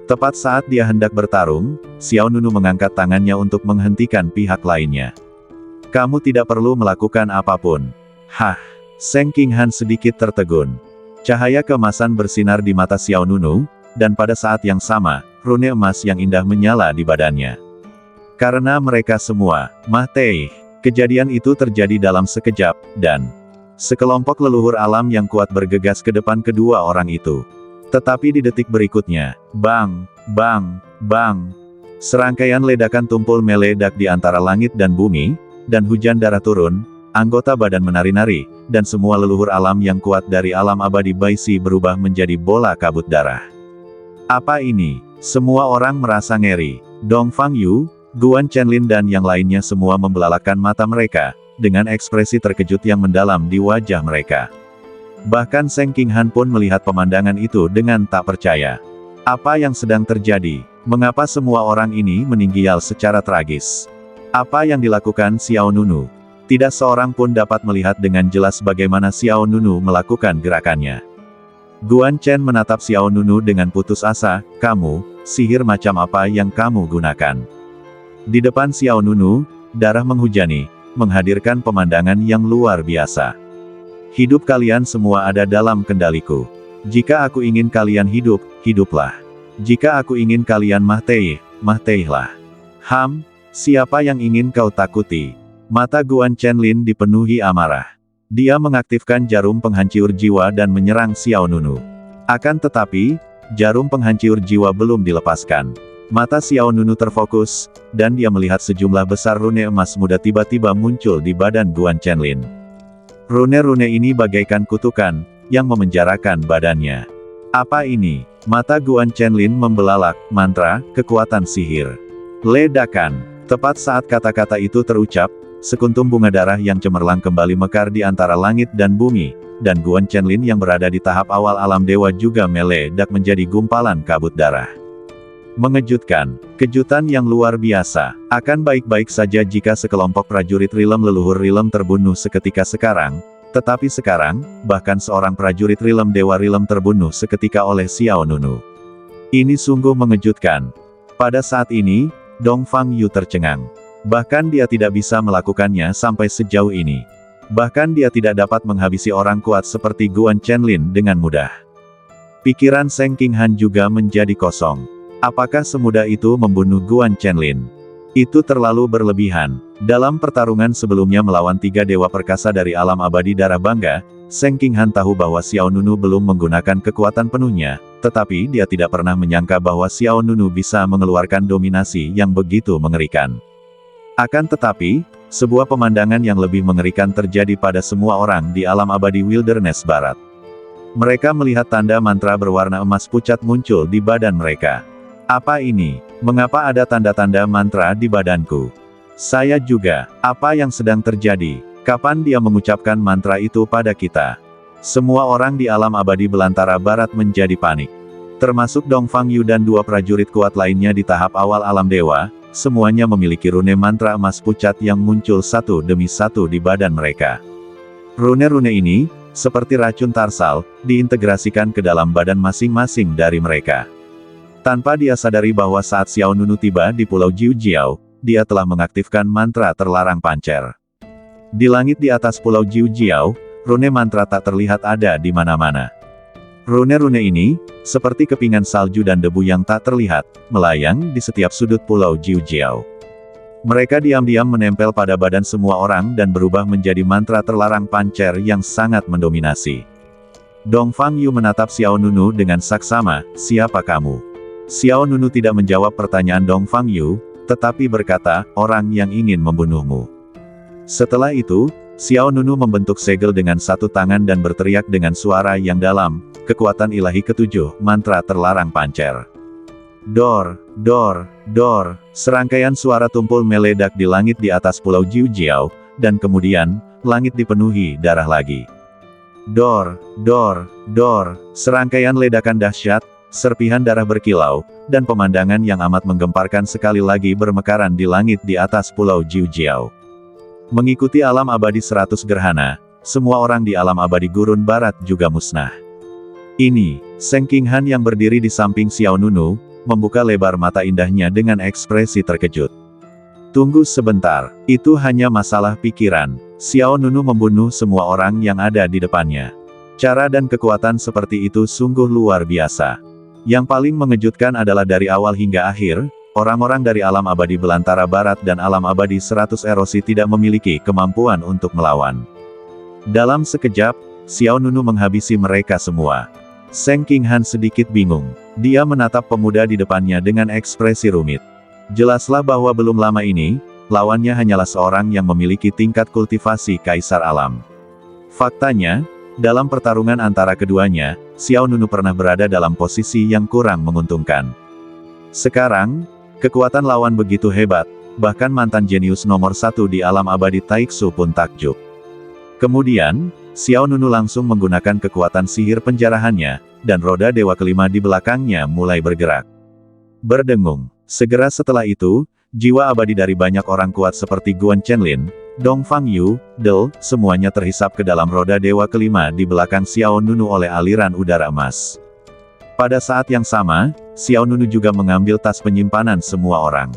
Tepat saat dia hendak bertarung, Xiao Nunu mengangkat tangannya untuk menghentikan pihak lainnya. Kamu tidak perlu melakukan apapun. Seng Qinghan sedikit tertegun. Cahaya keemasan bersinar di mata Xiao Nunu, dan pada saat yang sama, rune emas yang indah menyala di badannya. Karena mereka semua, mati. Kejadian itu terjadi dalam sekejap, dan sekelompok leluhur alam yang kuat bergegas ke depan kedua orang itu. Tetapi di detik berikutnya, bang, bang, bang. Serangkaian ledakan tumpul meledak di antara langit dan bumi, dan hujan darah turun, anggota badan menari-nari, dan semua leluhur alam yang kuat dari alam abadi Baisi berubah menjadi bola kabut darah. Apa ini? Semua orang merasa ngeri. Dongfang Yu, Guan Chenlin dan yang lainnya semua membelalakan mata mereka, dengan ekspresi terkejut yang mendalam di wajah mereka. Bahkan Seng Qinghan pun melihat pemandangan itu dengan tak percaya. Apa yang sedang terjadi? Mengapa semua orang ini meninggal secara tragis? Apa yang dilakukan Xiao Nunu? Tidak seorang pun dapat melihat dengan jelas bagaimana Xiao Nunu melakukan gerakannya. Guan Chen menatap Xiao Nunu dengan putus asa, "Kamu, sihir macam apa yang kamu gunakan?" Di depan Xiao Nunu, darah menghujani, menghadirkan pemandangan yang luar biasa. "Hidup kalian semua ada dalam kendaliku. Jika aku ingin kalian hidup, hiduplah. Jika aku ingin kalian mati, matilah. Siapa yang ingin kau takuti?" Mata Guan Chenlin dipenuhi amarah. Dia mengaktifkan jarum penghancur jiwa dan menyerang Xiao Nunu. Akan tetapi, jarum penghancur jiwa belum dilepaskan. Mata Xiao Nunu terfokus, dan dia melihat sejumlah besar rune emas muda tiba-tiba muncul di badan Guan Chenlin. Rune-rune ini bagaikan kutukan, yang memenjarakan badannya. Apa ini? Mata Guan Chenlin membelalak, mantra, kekuatan sihir. Ledakan. Tepat saat kata-kata itu terucap, sekuntum bunga darah yang cemerlang kembali mekar di antara langit dan bumi, dan Guan Chenlin yang berada di tahap awal alam dewa juga meledak menjadi gumpalan kabut darah. Mengejutkan, kejutan yang luar biasa. Akan baik-baik saja jika sekelompok prajurit Rilem leluhur Rilem terbunuh seketika sekarang, tetapi sekarang, bahkan seorang prajurit Rilem dewa Rilem terbunuh seketika oleh Xiao Nunu. Ini sungguh mengejutkan. Pada saat ini, Dongfang Yu tercengang. Bahkan dia tidak bisa melakukannya sampai sejauh ini. Bahkan dia tidak dapat menghabisi orang kuat seperti Guan Chenlin dengan mudah. Pikiran Seng Qinghan juga menjadi kosong. Apakah semudah itu membunuh Guan Chenlin? Itu terlalu berlebihan. Dalam pertarungan sebelumnya melawan 3 dewa perkasa dari alam abadi darah bangga, Seng Qinghan tahu bahwa Xiao Nunu belum menggunakan kekuatan penuhnya, tetapi dia tidak pernah menyangka bahwa Xiao Nunu bisa mengeluarkan dominasi yang begitu mengerikan. Akan tetapi, sebuah pemandangan yang lebih mengerikan terjadi pada semua orang di alam abadi Wilderness Barat. Mereka melihat tanda mantra berwarna emas pucat muncul di badan mereka. Apa ini? Mengapa ada tanda-tanda mantra di badanku? Saya juga. Apa yang sedang terjadi? Kapan dia mengucapkan mantra itu pada kita? Semua orang di alam abadi belantara barat menjadi panik. Termasuk Dongfang Yu dan 2 prajurit kuat lainnya di tahap awal alam dewa. Semuanya memiliki rune mantra emas pucat yang muncul satu demi satu di badan mereka. Rune-rune ini, seperti racun tarsal, diintegrasikan ke dalam badan masing-masing dari mereka. Tanpa dia sadari bahwa saat Xiao Nunu tiba di Pulau Jiujiao, dia telah mengaktifkan mantra terlarang pancer. Di langit di atas Pulau Jiujiao, rune mantra tak terlihat ada di mana-mana. Rune-rune ini, seperti kepingan salju dan debu yang tak terlihat, melayang di setiap sudut Pulau Jiujiao. Mereka diam-diam menempel pada badan semua orang dan berubah menjadi mantra terlarang pancer yang sangat mendominasi. Dongfang Yu menatap Xiao Nunu dengan saksama, "Siapa kamu?" Xiao Nunu tidak menjawab pertanyaan Dongfang Yu, tetapi berkata, "Orang yang ingin membunuhmu." Setelah itu, Xiao Nunu membentuk segel dengan satu tangan dan berteriak dengan suara yang dalam, kekuatan ilahi ketujuh, mantra terlarang pancer. Dor, dor, dor, serangkaian suara tumpul meledak di langit di atas Pulau Jiujiao, dan kemudian, langit dipenuhi darah lagi. Dor, dor, dor, serangkaian ledakan dahsyat, serpihan darah berkilau, dan pemandangan yang amat menggemparkan sekali lagi bermekaran di langit di atas Pulau Jiujiao. Mengikuti alam abadi 100 gerhana, semua orang di alam abadi gurun barat juga musnah. Ini, Seng Qinghan yang berdiri di samping Xiao Nunu, membuka lebar mata indahnya dengan ekspresi terkejut. Tunggu sebentar, itu hanya masalah pikiran. Xiao Nunu membunuh semua orang yang ada di depannya. Cara dan kekuatan seperti itu sungguh luar biasa. Yang paling mengejutkan adalah dari awal hingga akhir, orang-orang dari alam abadi belantara barat dan alam abadi 100 erosi tidak memiliki kemampuan untuk melawan. Dalam sekejap, Xiao Nunu menghabisi mereka semua. Seng Qinghan sedikit bingung. Dia menatap pemuda di depannya dengan ekspresi rumit. Jelaslah bahwa belum lama ini, lawannya hanyalah seorang yang memiliki tingkat kultivasi kaisar alam. Faktanya, dalam pertarungan antara keduanya, Xiao Nunu pernah berada dalam posisi yang kurang menguntungkan. Sekarang, kekuatan lawan begitu hebat, bahkan mantan jenius nomor 1 di alam abadi Taiksu pun takjub. Kemudian, Xiao Nunu langsung menggunakan kekuatan sihir penjarahannya, dan roda dewa kelima di belakangnya mulai bergerak. Berdengung. Segera setelah itu, jiwa abadi dari banyak orang kuat seperti Guan Chenlin, Dongfang Yu, Del, semuanya terhisap ke dalam roda dewa kelima di belakang Xiao Nunu oleh aliran udara emas. Pada saat yang sama, Xiao Nunu juga mengambil tas penyimpanan semua orang.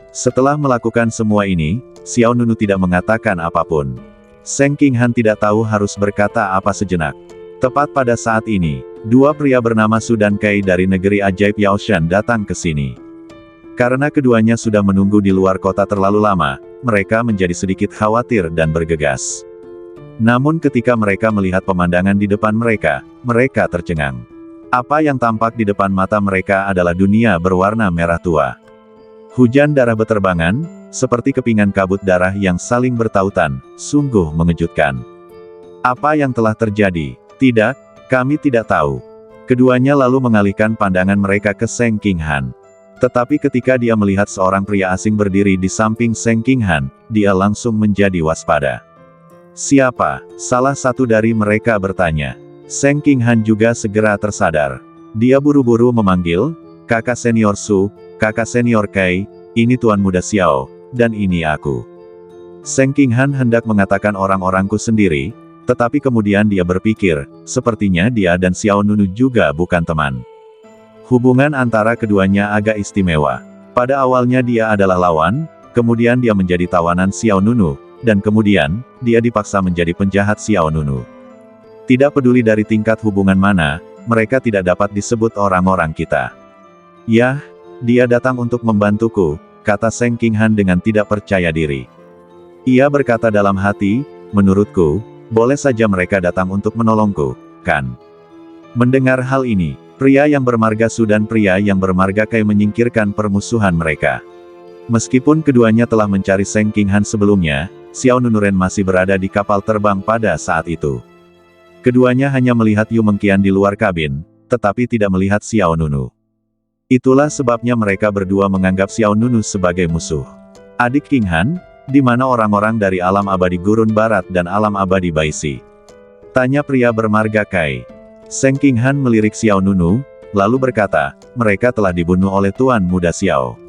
Setelah melakukan semua ini, Xiao Nunu tidak mengatakan apapun. Seng Qinghan tidak tahu harus berkata apa sejenak. Tepat pada saat ini, dua pria bernama Su dan Kai dari negeri ajaib Yaoshan datang ke sini. Karena keduanya sudah menunggu di luar kota terlalu lama, mereka menjadi sedikit khawatir dan bergegas. Namun ketika mereka melihat pemandangan di depan mereka, mereka tercengang. Apa yang tampak di depan mata mereka adalah dunia berwarna merah tua. Hujan darah beterbangan, seperti kepingan kabut darah yang saling bertautan, sungguh mengejutkan. Apa yang telah terjadi? Tidak, kami tidak tahu. Keduanya lalu mengalihkan pandangan mereka ke Seng Qinghan. Tetapi ketika dia melihat seorang pria asing berdiri di samping Seng Qinghan, dia langsung menjadi waspada. Siapa? Salah satu dari mereka bertanya. Seng Qinghan juga segera tersadar. Dia buru-buru memanggil, kakak senior Su, kakak senior Kai, ini Tuan Muda Xiao, dan ini aku. Seng Qinghan hendak mengatakan orang-orangku sendiri, tetapi kemudian dia berpikir, sepertinya dia dan Xiao Nunu juga bukan teman. Hubungan antara keduanya agak istimewa. Pada awalnya dia adalah lawan, kemudian dia menjadi tawanan Xiao Nunu, dan kemudian, dia dipaksa menjadi penjahat Xiao Nunu. Tidak peduli dari tingkat hubungan mana, mereka tidak dapat disebut orang-orang kita. Yah, dia datang untuk membantuku, kata Seng Qinghan dengan tidak percaya diri. Ia berkata dalam hati, menurutku, boleh saja mereka datang untuk menolongku, kan? Mendengar hal ini, pria yang bermarga Su dan pria yang bermarga Kai menyingkirkan permusuhan mereka. Meskipun keduanya telah mencari Seng Qinghan sebelumnya, Xiao Nunuren masih berada di kapal terbang pada saat itu. Keduanya hanya melihat Yu Mengqian di luar kabin, tetapi tidak melihat Xiao Nunu. Itulah sebabnya mereka berdua menganggap Xiao Nunu sebagai musuh. Adik Qinghan, di mana orang-orang dari alam abadi Gurun Barat dan alam abadi Baishi? Tanya pria bermarga Kai. Seng Qinghan melirik Xiao Nunu, lalu berkata, mereka telah dibunuh oleh Tuan Muda Xiao.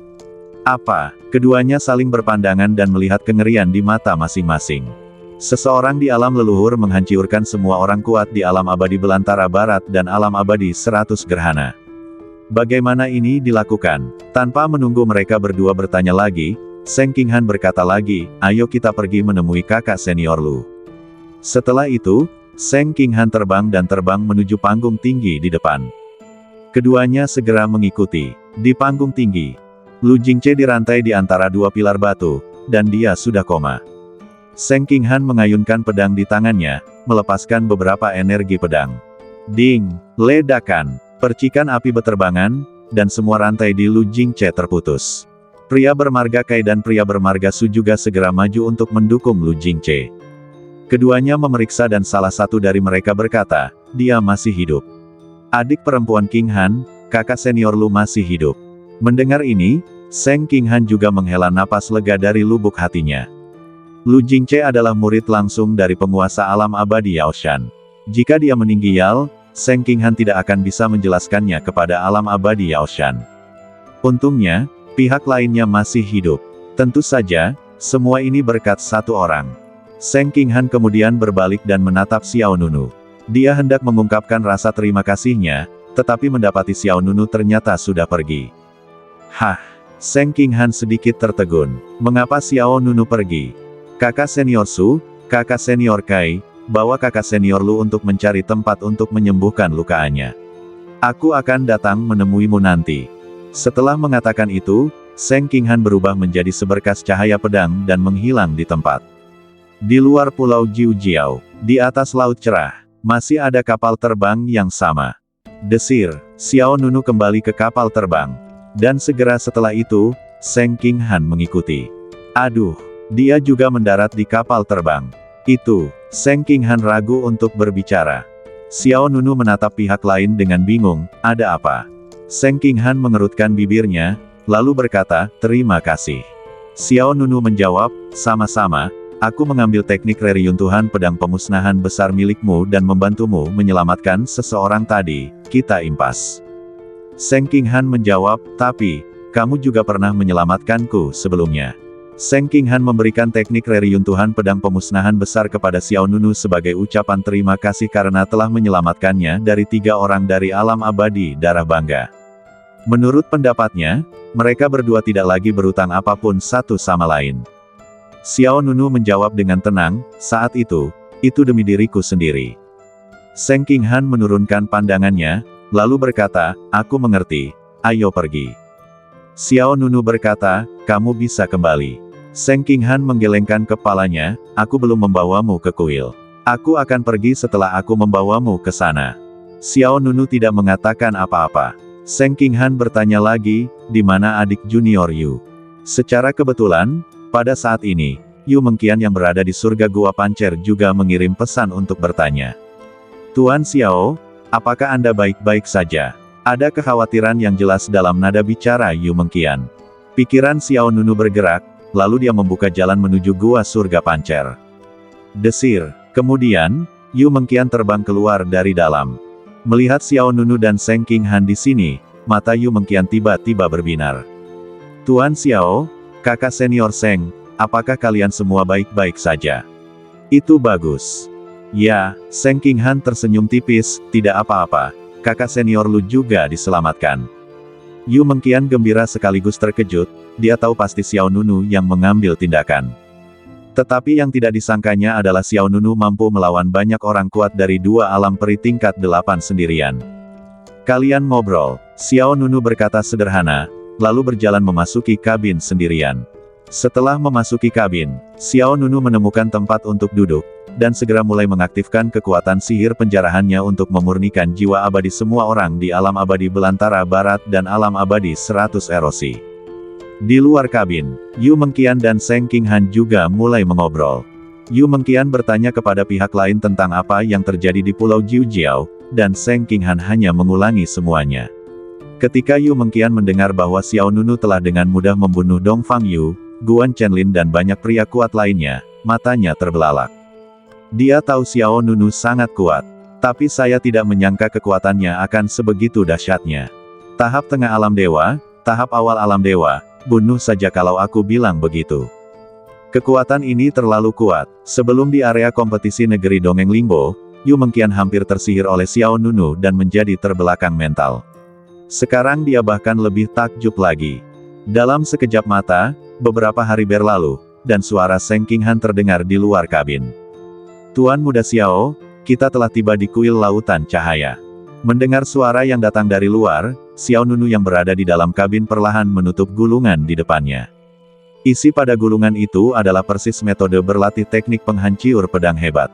Apa? Keduanya saling berpandangan dan melihat kengerian di mata masing-masing. Seseorang di alam leluhur menghancurkan semua orang kuat di alam abadi Belantara Barat dan alam abadi 100 gerhana. Bagaimana ini dilakukan? Tanpa menunggu mereka berdua bertanya lagi, Seng Qinghan berkata lagi, ayo kita pergi menemui kakak senior Lu. Setelah itu, Seng Qinghan terbang menuju panggung tinggi di depan. Keduanya segera mengikuti. Di panggung tinggi, Lu Jingce dirantai di antara dua pilar batu, dan dia sudah koma. Seng Qinghan mengayunkan pedang di tangannya, melepaskan beberapa energi pedang. Ding! Ledakan! Percikan api beterbangan, dan semua rantai di Lu Jingce terputus. Pria bermarga Kai dan pria bermarga Su juga segera maju untuk mendukung Lu Jingce. Keduanya memeriksa dan salah satu dari mereka berkata, dia masih hidup. Adik perempuan Qinghan, kakak senior Lu masih hidup. Mendengar ini, Seng Qinghan juga menghela napas lega dari lubuk hatinya. Lu Jingce adalah murid langsung dari penguasa alam abadi Yaoshan. Jika dia meninggal, Seng Qinghan tidak akan bisa menjelaskannya kepada alam abadi Yaoshan. Untungnya, pihak lainnya masih hidup. Tentu saja, semua ini berkat satu orang. Seng Qinghan kemudian berbalik dan menatap Xiao Nunu. Dia hendak mengungkapkan rasa terima kasihnya, tetapi mendapati Xiao Nunu ternyata sudah pergi. Hah! Seng Qinghan sedikit tertegun. Mengapa Xiao Nunu pergi? Kakak senior Su, kakak senior Kai, bawa kakak senior Lu untuk mencari tempat untuk menyembuhkan lukaannya. Aku akan datang menemuimu nanti. Setelah mengatakan itu, Seng Qinghan berubah menjadi seberkas cahaya pedang dan menghilang di tempat. Di luar pulau Jiujiao, di atas laut cerah, masih ada kapal terbang yang sama. Desir, Xiao Nunu kembali ke kapal terbang. Dan segera setelah itu, Seng Qinghan mengikuti. Aduh, dia juga mendarat di kapal terbang. Itu, Seng Qinghan ragu untuk berbicara. Xiao Nunu menatap pihak lain dengan bingung, ada apa? Seng Qinghan mengerutkan bibirnya, lalu berkata, terima kasih. Xiao Nunu menjawab, sama-sama, aku mengambil teknik reruntuhan pedang pemusnahan besar milikmu dan membantumu menyelamatkan seseorang tadi, kita impas. Seng Qinghan menjawab, tapi, kamu juga pernah menyelamatkanku sebelumnya. Seng Qinghan memberikan teknik reruntuhan pedang pemusnahan besar kepada Xiao Nunu sebagai ucapan terima kasih karena telah menyelamatkannya dari 3 orang dari alam abadi darah bangga. Menurut pendapatnya, mereka berdua tidak lagi berutang apapun satu sama lain. Xiao Nunu menjawab dengan tenang, saat itu demi diriku sendiri. Seng Qinghan menurunkan pandangannya, lalu berkata, aku mengerti, ayo pergi. Xiao Nunu berkata, kamu bisa kembali. Seng Qinghan menggelengkan kepalanya, aku belum membawamu ke kuil. Aku akan pergi setelah aku membawamu ke sana. Xiao Nunu tidak mengatakan apa-apa. Seng Qinghan bertanya lagi, di mana adik junior Yu? Secara kebetulan, pada saat ini, Yu Mengqian yang berada di surga Gua Pancer juga mengirim pesan untuk bertanya. Tuan Xiao, apakah Anda baik-baik saja? Ada kekhawatiran yang jelas dalam nada bicara Yu Mengqian. Pikiran Xiao Nunu bergerak, lalu dia membuka jalan menuju Gua Surga Pancer. Desir. Kemudian, Yu Mengqian terbang keluar dari dalam. Melihat Xiao Nunu dan Seng Qinghan di sini, mata Yu Mengqian tiba-tiba berbinar. Tuan Xiao, kakak senior Seng, apakah kalian semua baik-baik saja? Itu bagus. Ya, Seng Qinghan tersenyum tipis, tidak apa-apa, kakak senior lu juga diselamatkan. Yu Mengqian gembira sekaligus terkejut, dia tahu pasti Xiao Nunu yang mengambil tindakan. Tetapi yang tidak disangkanya adalah Xiao Nunu mampu melawan banyak orang kuat dari 2 alam peri tingkat 8 sendirian. Kalian ngobrol, Xiao Nunu berkata sederhana, lalu berjalan memasuki kabin sendirian. Setelah memasuki kabin, Xiao Nunu menemukan tempat untuk duduk, dan segera mulai mengaktifkan kekuatan sihir penjarahannya untuk memurnikan jiwa abadi semua orang di alam abadi belantara barat dan alam abadi 100 erosi. Di luar kabin, Yu Mengqian dan Seng Qinghan juga mulai mengobrol. Yu Mengqian bertanya kepada pihak lain tentang apa yang terjadi di Pulau Jiujiao, dan Seng Qinghan hanya mengulangi semuanya. Ketika Yu Mengqian mendengar bahwa Xiao Nunu telah dengan mudah membunuh Dong Fang Yu, Guan Chenlin dan banyak pria kuat lainnya, matanya terbelalak. Dia tahu Xiao Nunu sangat kuat, tapi saya tidak menyangka kekuatannya akan sebegitu dahsyatnya. Tahap tengah alam dewa, tahap awal alam dewa, bunuh saja kalau aku bilang begitu. Kekuatan ini terlalu kuat. Sebelum di area kompetisi negeri Dongeng Limbo, Yu Mengqian hampir tersihir oleh Xiao Nunu dan menjadi terbelakang mental. Sekarang dia bahkan lebih takjub lagi. Dalam sekejap mata, beberapa hari berlalu, dan suara Seng Qinghan terdengar di luar kabin. Tuan Muda Xiao, kita telah tiba di kuil Lautan Cahaya. Mendengar suara yang datang dari luar, Xiao Nunu yang berada di dalam kabin perlahan menutup gulungan di depannya. Isi pada gulungan itu adalah persis metode berlatih teknik penghancur pedang hebat.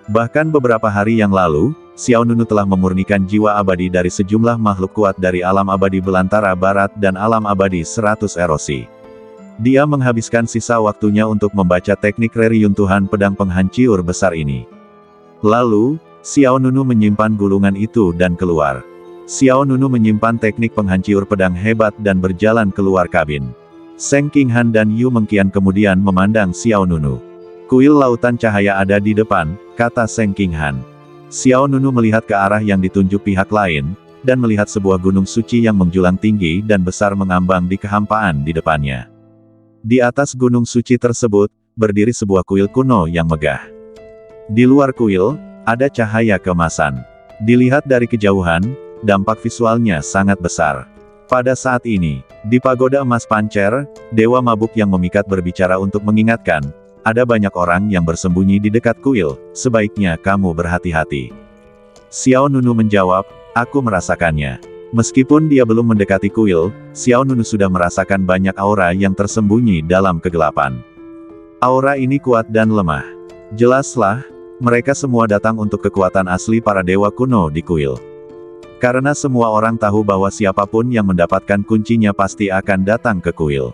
Bahkan beberapa hari yang lalu, Xiao Nunu telah memurnikan jiwa abadi dari sejumlah makhluk kuat dari alam abadi belantara barat dan alam abadi 100 erosi. Dia menghabiskan sisa waktunya untuk membaca teknik reruntuhan pedang penghancur besar ini. Lalu, Xiao Nunu menyimpan gulungan itu dan keluar. Xiao Nunu menyimpan teknik penghancur pedang hebat dan berjalan keluar kabin. Seng Qinghan dan Yu Mengqian kemudian memandang Xiao Nunu. Kuil Lautan Cahaya ada di depan, kata Seng Qinghan. Xiao Nunu melihat ke arah yang ditunjuk pihak lain, dan melihat sebuah gunung suci yang menjulang tinggi dan besar mengambang di kehampaan di depannya. Di atas gunung suci tersebut, berdiri sebuah kuil kuno yang megah. Di luar kuil, ada cahaya keemasan. Dilihat dari kejauhan, dampak visualnya sangat besar. Pada saat ini, di pagoda emas Pancer, Dewa Mabuk yang memikat berbicara untuk mengingatkan, ada banyak orang yang bersembunyi di dekat kuil, sebaiknya kamu berhati-hati. Xiao Nunu menjawab, aku merasakannya. Meskipun dia belum mendekati kuil, Xiao Nunu sudah merasakan banyak aura yang tersembunyi dalam kegelapan. Aura ini kuat dan lemah. Jelaslah, mereka semua datang untuk kekuatan asli para dewa kuno di kuil. Karena semua orang tahu bahwa siapapun yang mendapatkan kuncinya pasti akan datang ke kuil.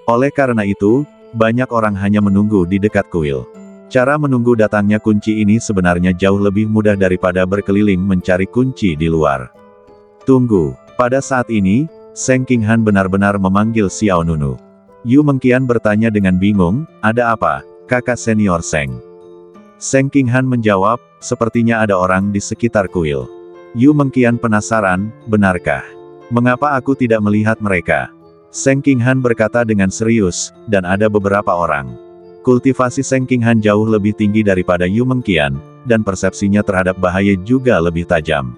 Oleh karena itu, banyak orang hanya menunggu di dekat kuil. Cara menunggu datangnya kunci ini sebenarnya jauh lebih mudah daripada berkeliling mencari kunci di luar. Tunggu, Pada saat ini, Seng Qinghan benar-benar memanggil Xiao Nunu. Yu Mengqian bertanya dengan bingung, "Ada apa, kakak senior Seng?" Seng Qinghan menjawab, "Sepertinya ada orang di sekitar kuil." Yu Mengqian penasaran, "Benarkah? Mengapa aku tidak melihat mereka?" Seng Qinghan berkata dengan serius, "Dan ada beberapa orang." Kultivasi Seng Qinghan jauh lebih tinggi daripada Yu Mengqian, dan persepsinya terhadap bahaya juga lebih tajam.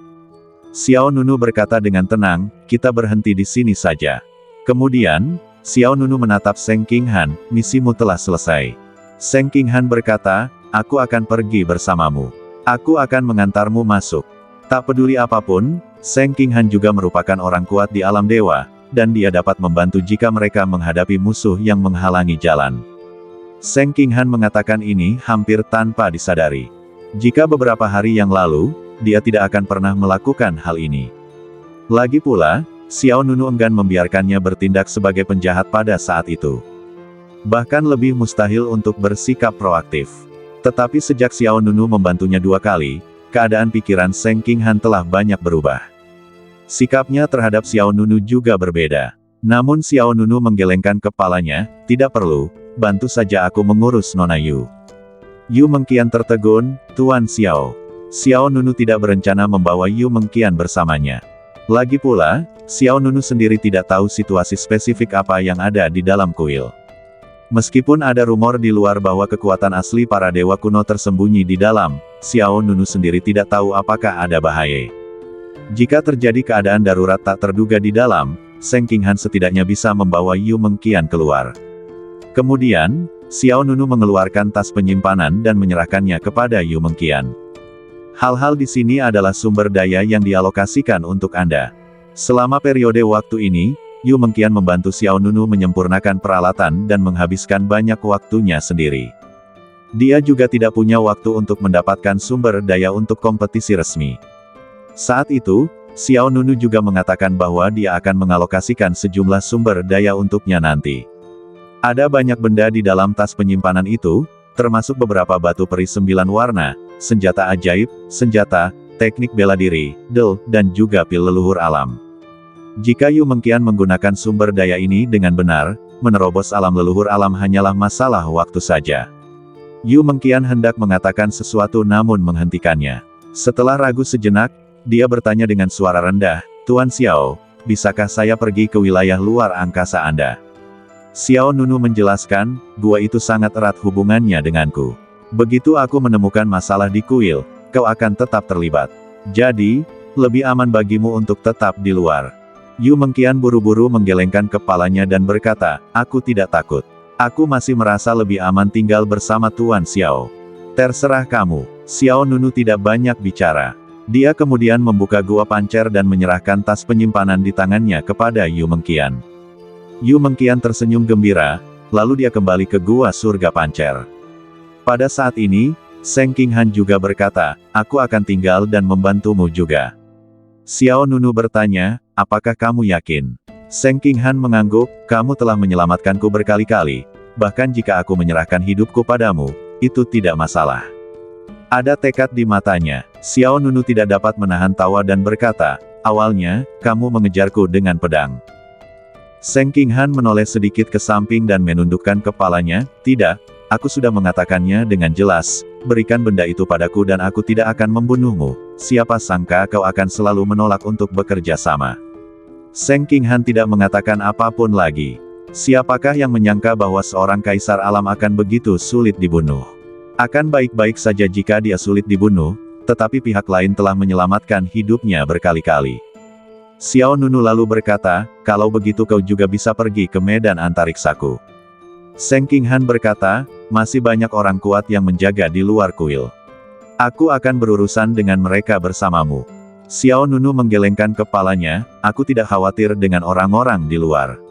Xiao Nunu berkata dengan tenang, "Kita berhenti di sini saja." Kemudian, Xiao Nunu menatap Seng Qinghan, "Misimu telah selesai." Seng Qinghan berkata, "Aku akan pergi bersamamu. Aku akan mengantarmu masuk." Tak peduli apapun, Seng Qinghan juga merupakan orang kuat di alam dewa, dan dia dapat membantu jika mereka menghadapi musuh yang menghalangi jalan. Seng Qinghan mengatakan ini hampir tanpa disadari. Jika beberapa hari yang lalu, dia tidak akan pernah melakukan hal ini. Lagi pula, Xiao Nunu enggan membiarkannya bertindak sebagai penjahat pada saat itu. Bahkan lebih mustahil untuk bersikap proaktif. Tetapi sejak Xiao Nunu membantunya 2 kali, keadaan pikiran Seng Qinghan telah banyak berubah. Sikapnya terhadap Xiao Nunu juga berbeda. Namun Xiao Nunu menggelengkan kepalanya, "Tidak perlu, bantu saja aku mengurus Nona Yu." Yu Mengqian tertegun, "Tuan Xiao." Xiao Nunu tidak berencana membawa Yu Mengqian bersamanya. Lagi pula, Xiao Nunu sendiri tidak tahu situasi spesifik apa yang ada di dalam kuil. Meskipun ada rumor di luar bahwa kekuatan asli para dewa kuno tersembunyi di dalam, Xiao Nunu sendiri tidak tahu apakah ada bahaya. Jika terjadi keadaan darurat tak terduga di dalam, Seng Qinghan setidaknya bisa membawa Yu Mengqian keluar. Kemudian, Xiao Nunu mengeluarkan tas penyimpanan dan menyerahkannya kepada Yu Mengqian. "Hal-hal di sini adalah sumber daya yang dialokasikan untuk Anda. Selama periode waktu ini, Yu Mengqian membantu Xiao Nunu menyempurnakan peralatan dan menghabiskan banyak waktunya sendiri. Dia juga tidak punya waktu untuk mendapatkan sumber daya untuk kompetisi resmi." Saat itu, Xiao Nunu juga mengatakan bahwa dia akan mengalokasikan sejumlah sumber daya untuknya nanti. Ada banyak benda di dalam tas penyimpanan itu, termasuk beberapa batu peri 9 warna, senjata ajaib, senjata, teknik bela diri, dan juga pil leluhur alam. Jika Yu Mengqian menggunakan sumber daya ini dengan benar, menerobos alam leluhur alam hanyalah masalah waktu saja. Yu Mengqian hendak mengatakan sesuatu namun menghentikannya. Setelah ragu sejenak, dia bertanya dengan suara rendah, "Tuan Xiao, bisakah saya pergi ke wilayah luar angkasa Anda?" Xiao Nunu menjelaskan, "Gua itu sangat erat hubungannya denganku. Begitu aku menemukan masalah di kuil, kau akan tetap terlibat. Jadi, lebih aman bagimu untuk tetap di luar." Yu Mengqian buru-buru menggelengkan kepalanya dan berkata, "Aku tidak takut. Aku masih merasa lebih aman tinggal bersama Tuan Xiao." "Terserah kamu." Xiao Nunu tidak banyak bicara. Dia kemudian membuka gua pancer dan menyerahkan tas penyimpanan di tangannya kepada Yu Mengqian. Yu Mengqian tersenyum gembira, lalu dia kembali ke gua surga pancer. Pada saat ini, Seng Qinghan juga berkata, "Aku akan tinggal dan membantumu juga." Xiao Nunu bertanya, "Apakah kamu yakin?" Seng Qinghan mengangguk, "Kamu telah menyelamatkanku berkali-kali, bahkan jika aku menyerahkan hidupku padamu, itu tidak masalah." Ada tekad di matanya. Xiao Nunu tidak dapat menahan tawa dan berkata, "Awalnya, kamu mengejarku dengan pedang." Seng Qinghan menoleh sedikit ke samping dan menundukkan kepalanya, "Tidak, aku sudah mengatakannya dengan jelas, berikan benda itu padaku dan aku tidak akan membunuhmu. Siapa sangka kau akan selalu menolak untuk bekerja sama." Seng Qinghan tidak mengatakan apapun lagi. Siapakah yang menyangka bahwa seorang kaisar alam akan begitu sulit dibunuh? Akan baik-baik saja jika dia sulit dibunuh, tetapi pihak lain telah menyelamatkan hidupnya berkali-kali. Xiao Nunu lalu berkata, "Kalau begitu kau juga bisa pergi ke medan antariksaku." Seng Qinghan berkata, "Masih banyak orang kuat yang menjaga di luar kuil. Aku akan berurusan dengan mereka bersamamu." Xiao Nunu menggelengkan kepalanya, "Aku tidak khawatir dengan orang-orang di luar.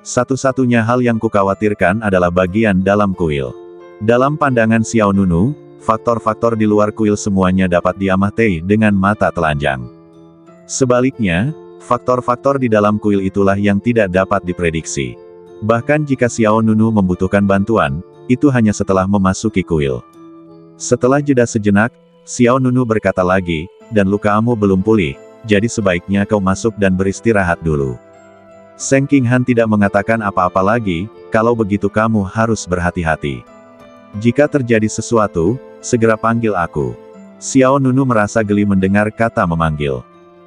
Satu-satunya hal yang kukhawatirkan adalah bagian dalam kuil." Dalam pandangan Xiao Nunu, faktor-faktor di luar kuil semuanya dapat diamati dengan mata telanjang. Sebaliknya, faktor-faktor di dalam kuil itulah yang tidak dapat diprediksi. Bahkan jika Xiao Nunu membutuhkan bantuan, itu hanya setelah memasuki kuil. Setelah jeda sejenak, Xiao Nunu berkata lagi, "Dan lukamu belum pulih, jadi sebaiknya kau masuk dan beristirahat dulu. Seng Qinghan tidak mengatakan apa-apa lagi, kalau begitu kamu harus berhati-hati. Jika terjadi sesuatu, segera panggil aku. Xiao Nunu merasa geli mendengar kata memanggil.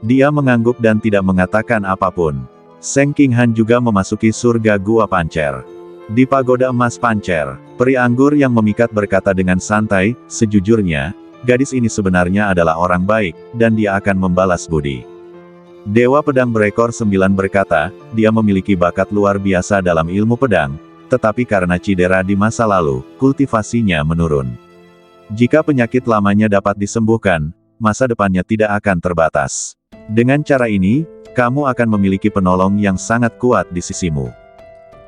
Dia mengangguk dan tidak mengatakan apapun. Seng Qinghan juga memasuki surga Gua Pancer. Di pagoda emas Pancer, peri anggur yang memikat berkata dengan santai, sejujurnya, gadis ini sebenarnya adalah orang baik, dan dia akan membalas budi. Dewa Pedang Berekor 9 berkata, dia memiliki bakat luar biasa dalam ilmu pedang, tetapi karena cedera di masa lalu, kultivasinya menurun. Jika penyakit lamanya dapat disembuhkan, masa depannya tidak akan terbatas. Dengan cara ini, kamu akan memiliki penolong yang sangat kuat di sisimu.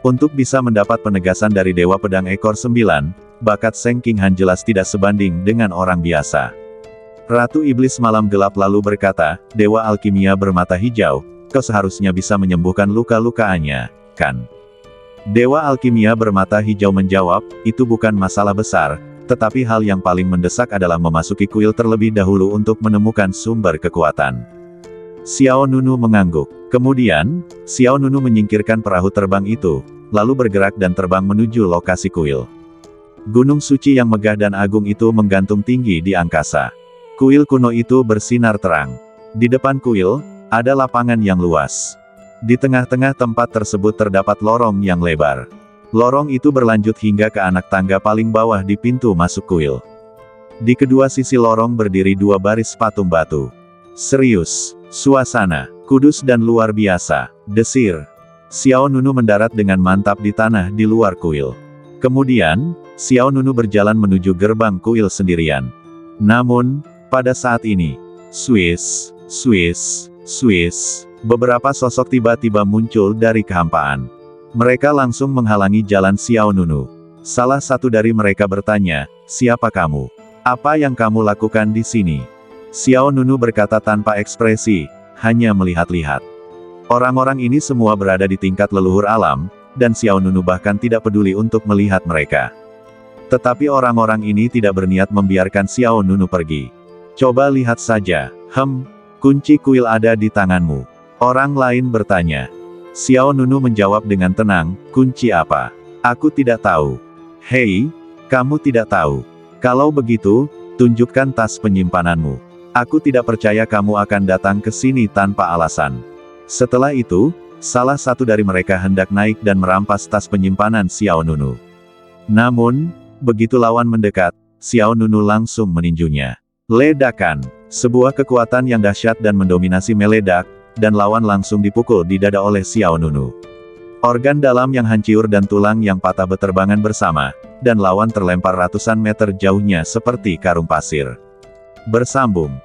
Untuk bisa mendapat penegasan dari Dewa Pedang Ekor 9, bakat Seng Qinghan jelas tidak sebanding dengan orang biasa. Ratu Iblis Malam Gelap lalu berkata, Dewa Alkimia bermata hijau, kau seharusnya bisa menyembuhkan luka-lukaannya, kan? Dewa Alkimia bermata hijau menjawab, itu bukan masalah besar, tetapi hal yang paling mendesak adalah memasuki kuil terlebih dahulu untuk menemukan sumber kekuatan. Xiao Nunu mengangguk. Kemudian, Xiao Nunu menyingkirkan perahu terbang itu, lalu bergerak dan terbang menuju lokasi kuil. Gunung suci yang megah dan agung itu menggantung tinggi di angkasa. Kuil kuno itu bersinar terang. Di depan kuil, ada lapangan yang luas. Di tengah-tengah tempat tersebut terdapat lorong yang lebar. Lorong itu berlanjut hingga ke anak tangga paling bawah di pintu masuk kuil. Di kedua sisi lorong berdiri dua baris patung batu. Serius, suasana, kudus dan luar biasa, desir. Xiao Nunu mendarat dengan mantap di tanah di luar kuil. Kemudian, Xiao Nunu berjalan menuju gerbang kuil sendirian. Namun, pada saat ini, Swiss, beberapa sosok tiba-tiba muncul dari kehampaan. Mereka langsung menghalangi jalan Xiao Nunu. Salah satu dari mereka bertanya, siapa kamu? Apa yang kamu lakukan di sini? Xiao Nunu berkata tanpa ekspresi, hanya melihat-lihat. Orang-orang ini semua berada di tingkat leluhur alam, dan Xiao Nunu bahkan tidak peduli untuk melihat mereka. Tetapi orang-orang ini tidak berniat membiarkan Xiao Nunu pergi. Coba lihat saja, kunci kuil ada di tanganmu. Orang lain bertanya. Xiao Nunu menjawab dengan tenang, kunci apa? Aku tidak tahu. Hei, kamu tidak tahu. Kalau begitu, tunjukkan tas penyimpananmu. Aku tidak percaya kamu akan datang ke sini tanpa alasan. Setelah itu, salah satu dari mereka hendak naik dan merampas tas penyimpanan Xiao Nunu. Namun, begitu lawan mendekat, Xiao Nunu langsung meninjunya. Ledakan, sebuah kekuatan yang dahsyat dan mendominasi meledak, dan lawan langsung dipukul di dada oleh Xiao Nunu. Organ dalam yang hancur dan tulang yang patah beterbangan bersama, dan lawan terlempar ratusan meter jauhnya seperti karung pasir. Bersambung.